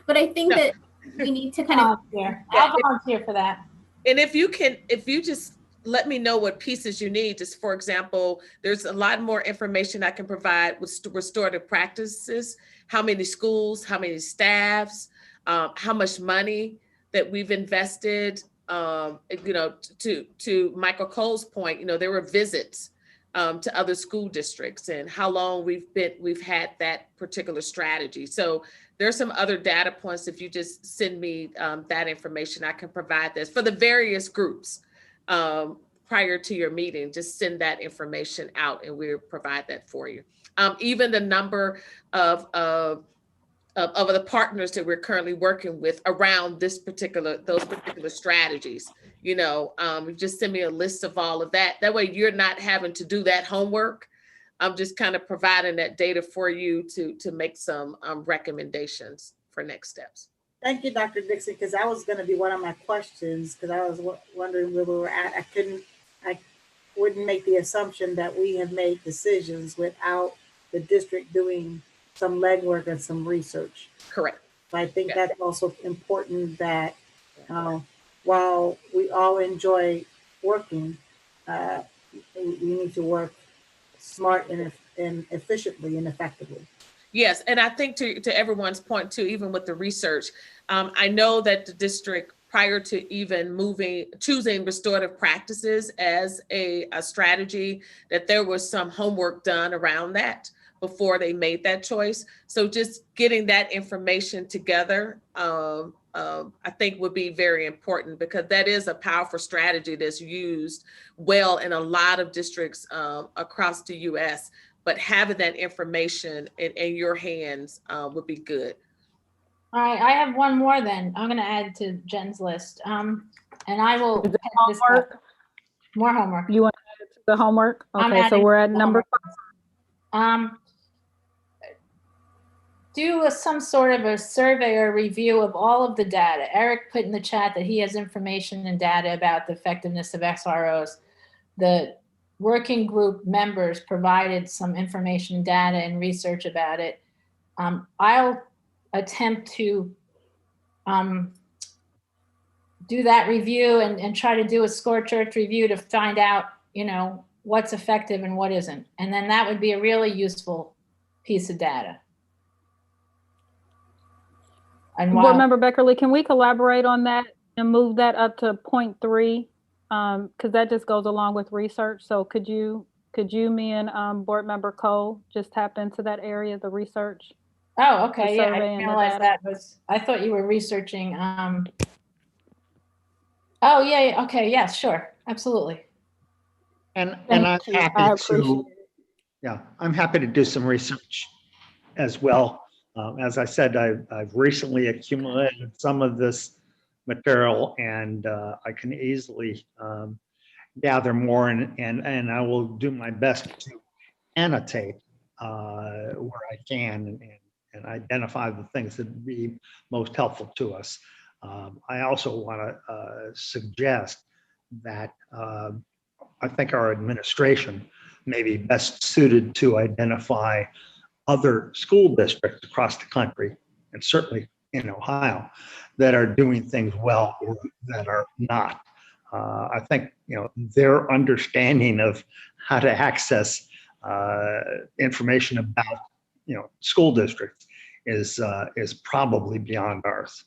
but I think that we need to kind of I'll volunteer for that. And if you just let me know what pieces you need. Just for example, there's a lot more information I can provide with restorative practices, how many schools, how many staffs, how much money that we've invested. To Michael Cole's point, there were visits to other school districts and how long we've had that particular strategy. So there's some other data points. If you just send me that information, I can provide this for the various groups prior to your meeting. Just send that information out and we'll provide that for you. Even the number of the partners that we're currently working with around those particular strategies. Just send me a list of all of that. That way you're not having to do that homework. I'm just kind of providing that data for you to make some recommendations for next steps. Thank you, Dr. Dixon, because that was going to be one of my questions, because I was wondering where we were at. I wouldn't make the assumption that we have made decisions without the district doing some legwork and some research. Correct. So I think that's also important that while we all enjoy working, we need to work smart and efficiently and effectively. Yes, and I think to everyone's point too, even with the research, I know that the district, prior to even choosing restorative practices as a strategy, that there was some homework done around that before they made that choice. So just getting that information together, I think would be very important, because that is a powerful strategy that's used well in a lot of districts across the US. But having that information in your hands would be good. All right, I have one more then. I'm going to add to Jen's list. And I will. Homework? More homework. You want to The homework? I'm Okay, so adding we're at the number, homework. Do some sort of a survey or review of all of the data. Eric put in the chat that he has information and data about the effectiveness of SROs. The working group members provided some information, data, and research about it. I'll attempt to do that review and try to do a score chart review to find out, what's effective and what isn't. And then that would be a really useful piece of data. And Board while, Member Beckerly, can we collaborate on that and move that up to 0.3? Because that just goes along with research. So could you, me and Board Member Cole just tap into that area, the research? oh, okay, the yeah, I survey didn't and the realize data. that was, I thought you were researching. Oh, yeah, okay, yeah, sure, absolutely. And Thank I'm you. happy I appreciate to, it. yeah, I'm happy to do some research as well. As I said, I've recently accumulated some of this material, and I can easily gather more, and I will do my best to annotate where I can and identify the things that would be most helpful to us. I also want to suggest that I think our administration may be best suited to identify other school districts across the country, and certainly in Ohio, that are doing things well or that are not. I think their understanding of how to access information about school districts is probably beyond ours.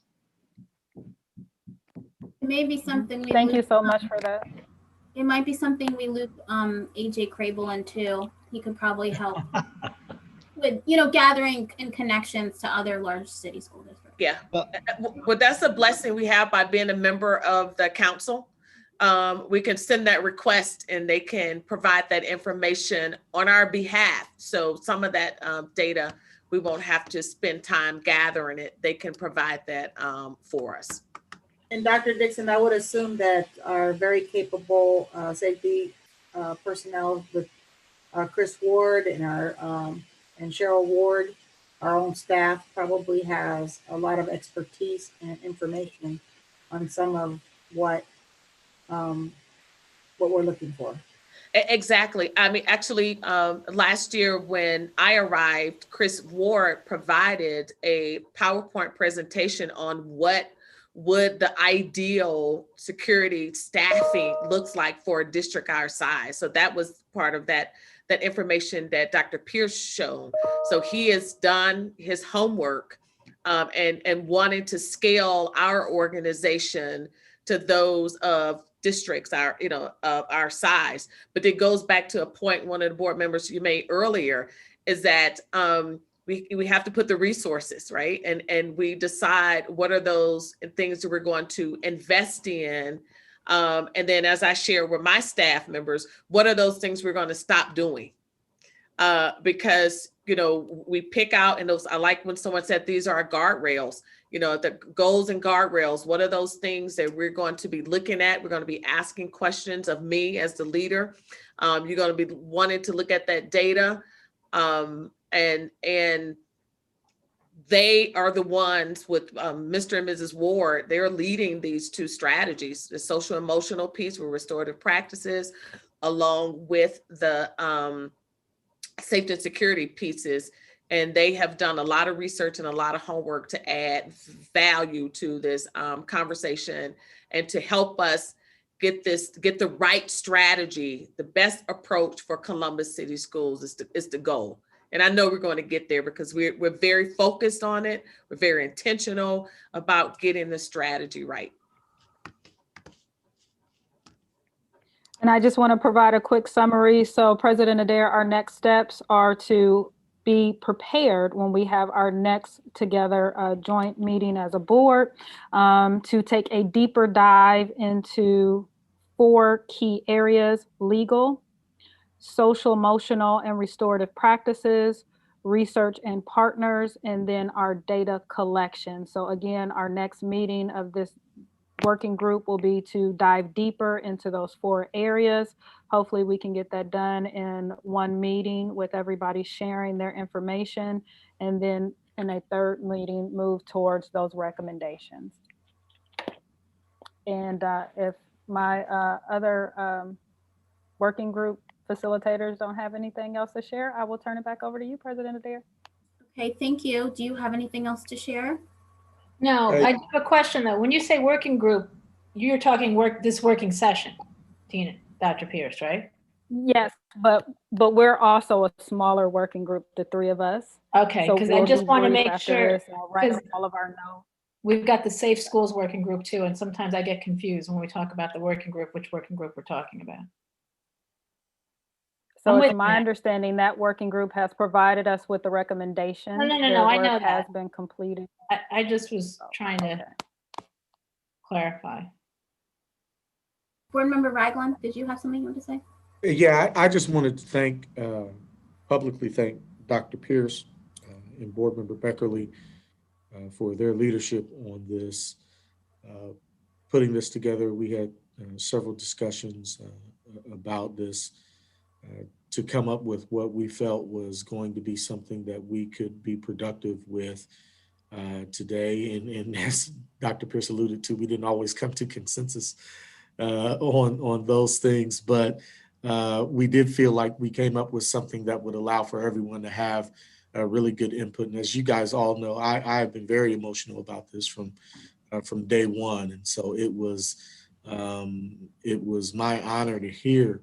It may be something we Thank you loop, so much for that. it might be something we loop AJ Crable into. He could probably help with gathering and connections to other large city school districts. Yeah, well, that's a blessing we have by being a member of the council. We can send that request and they can provide that information on our behalf. So some of that data, we won't have to spend time gathering it. They can provide that for us. And Dr. Dixon, I would assume that our very capable safety personnel with Chris Ward and and Cheryl Ward, our own staff probably has a lot of expertise and information on some of what we're looking for. Exactly. I mean, actually, last year when I arrived, Chris Ward provided a PowerPoint presentation on what would the ideal security staffing looks like for a district our size. So that was part of that information that Dr. Pierce showed. So he has done his homework and wanting to scale our organization to those of districts of our size. But it goes back to a point one of the board members you made earlier, is that we have to put the resources, right? And we decide what are those things that we're going to invest in. And then as I share with my staff members, what are those things we're going to stop doing? Because, we pick out, and those, I like when someone said, these are guardrails, the goals and guardrails. What are those things that we're going to be looking at? We're going to be asking questions of me as the leader. You're going to be wanting to look at that data. And they are the ones with Mr. and Mrs. Ward, they're leading these two strategies, the social emotional piece with restorative practices, along with the safety and security pieces. And they have done a lot of research and a lot of homework to add value to this conversation and to help us get the right strategy. The best approach for Columbus City Schools is the goal. And I know we're going to get there because we're very focused on it. We're very intentional about getting the strategy right. And I just want to provide a quick summary. So President Adair, our next steps are to be prepared when we have our next together joint meeting as a board to take a deeper dive into 4 key areas: legal, social, emotional, and restorative practices, research and partners, and then our data collection. So again, our next meeting of this working group will be to dive deeper into those 4 areas. Hopefully we can get that done in one meeting with everybody sharing their information, and then in a third meeting, move towards those recommendations. And if my other working group facilitators don't have anything else to share, I will turn it back over to you, President Adair. Okay, thank you. Do you have anything else to share? No, Hey. I have a question though. When you say working group, you're talking this working session, Tina, Dr. Pierce, right? Yes, but we're also a smaller working group, the 3 of us. Okay, So because I we'll just want to debrief make after sure, this. I'll write 'cause up all of our notes. we've got the Safe Schools Working Group too, and sometimes I get confused when we talk about the working group, which working group we're talking about. So I'm it's with my you. understanding that working group has provided us with the recommendations. No, Their I know work has that. been completed. I just was trying to Okay. clarify. Board Member Ragland, did you have something you want to say? Yeah, I just wanted to thank, publicly thank Dr. Pierce and Board Member Beckerly for their leadership on this. Putting this together, we had several discussions about this to come up with what we felt was going to be something that we could be productive with today. And as Dr. Pierce alluded to, we didn't always come to consensus on those things, but we did feel like we came up with something that would allow for everyone to have a really good input. And as you guys all know, I have been very emotional about this from day one, and so it was my honor to hear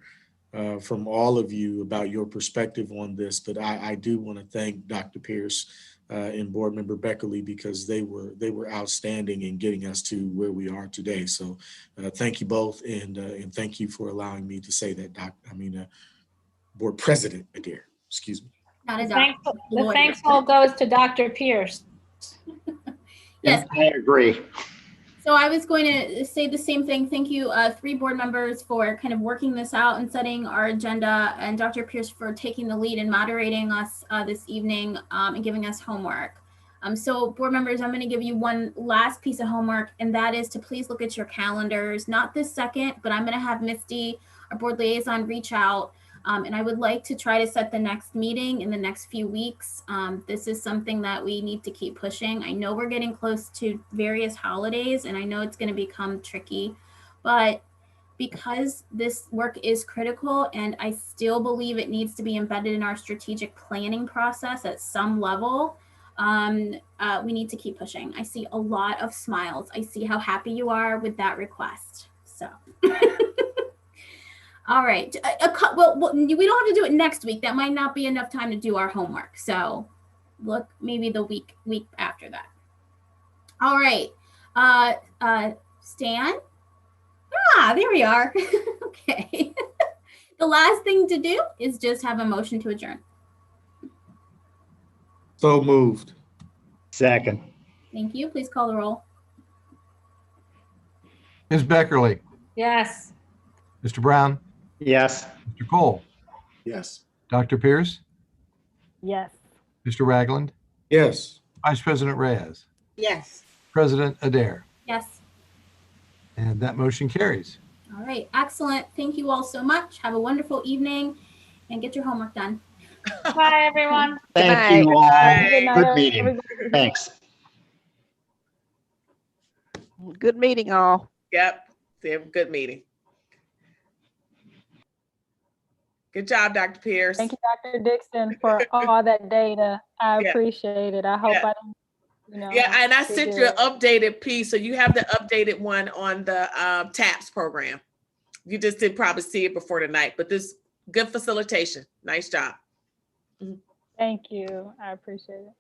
from all of you about your perspective on this. But I do want to thank Dr. Pierce and Board Member Beckerly, because they were outstanding in getting us to where we are today. So thank you both, and thank you for allowing me to say that, Board President Adair. Excuse me. Not a The thanks all goes to Dr. Pierce. Yes. I agree. So I was going to say the same thing. Thank you, 3 board members, for kind of working this out and setting our agenda, and Dr. Pierce for taking the lead and moderating us this evening and giving us homework. So board members, I'm going to give you one last piece of homework, and that is to please look at your calendars, not this second, but I'm going to have Misty, our board liaison, reach out. And I would like to try to set the next meeting in the next few weeks. This is something that we need to keep pushing. I know we're getting close to various holidays, and I know it's going to become tricky, but because this work is critical, and I still believe it needs to be embedded in our strategic planning process at some level, we need to keep pushing. I see a lot of smiles. I see how happy you are with that request. So. All right. Well, we don't have to do it next week. That might not be enough time to do our homework. So look, maybe the week after that. All right. Stan? There we are. Okay. The last thing to do is just have a motion to adjourn. So moved. Second. Thank you. Please call the roll. Ms. Beckerly, Yes. Mr. Brown, Yes. Mr. Cole, Yes. Dr. Pierce, Yes. Mr. Ragland, Yes. Vice President Reyes, Yes. President Adair, Yes. and that motion carries. All right. Excellent. Thank you all so much. Have a wonderful evening and get your homework done. Bye, everyone. Thank you all. Good night, Good meeting. everybody. Thanks. Good meeting all. Yep. Good meeting. Good job, Dr. Pierce. Thank you, Dr. Dixon, for all that data. I Yeah. appreciate it. I hope Yeah. I didn't, Yeah, and I did sent good. you an updated piece, so you have the updated one on the TAPS program. You just didn't probably see it before tonight, but this good facilitation. Nice job. Thank you. I appreciate it.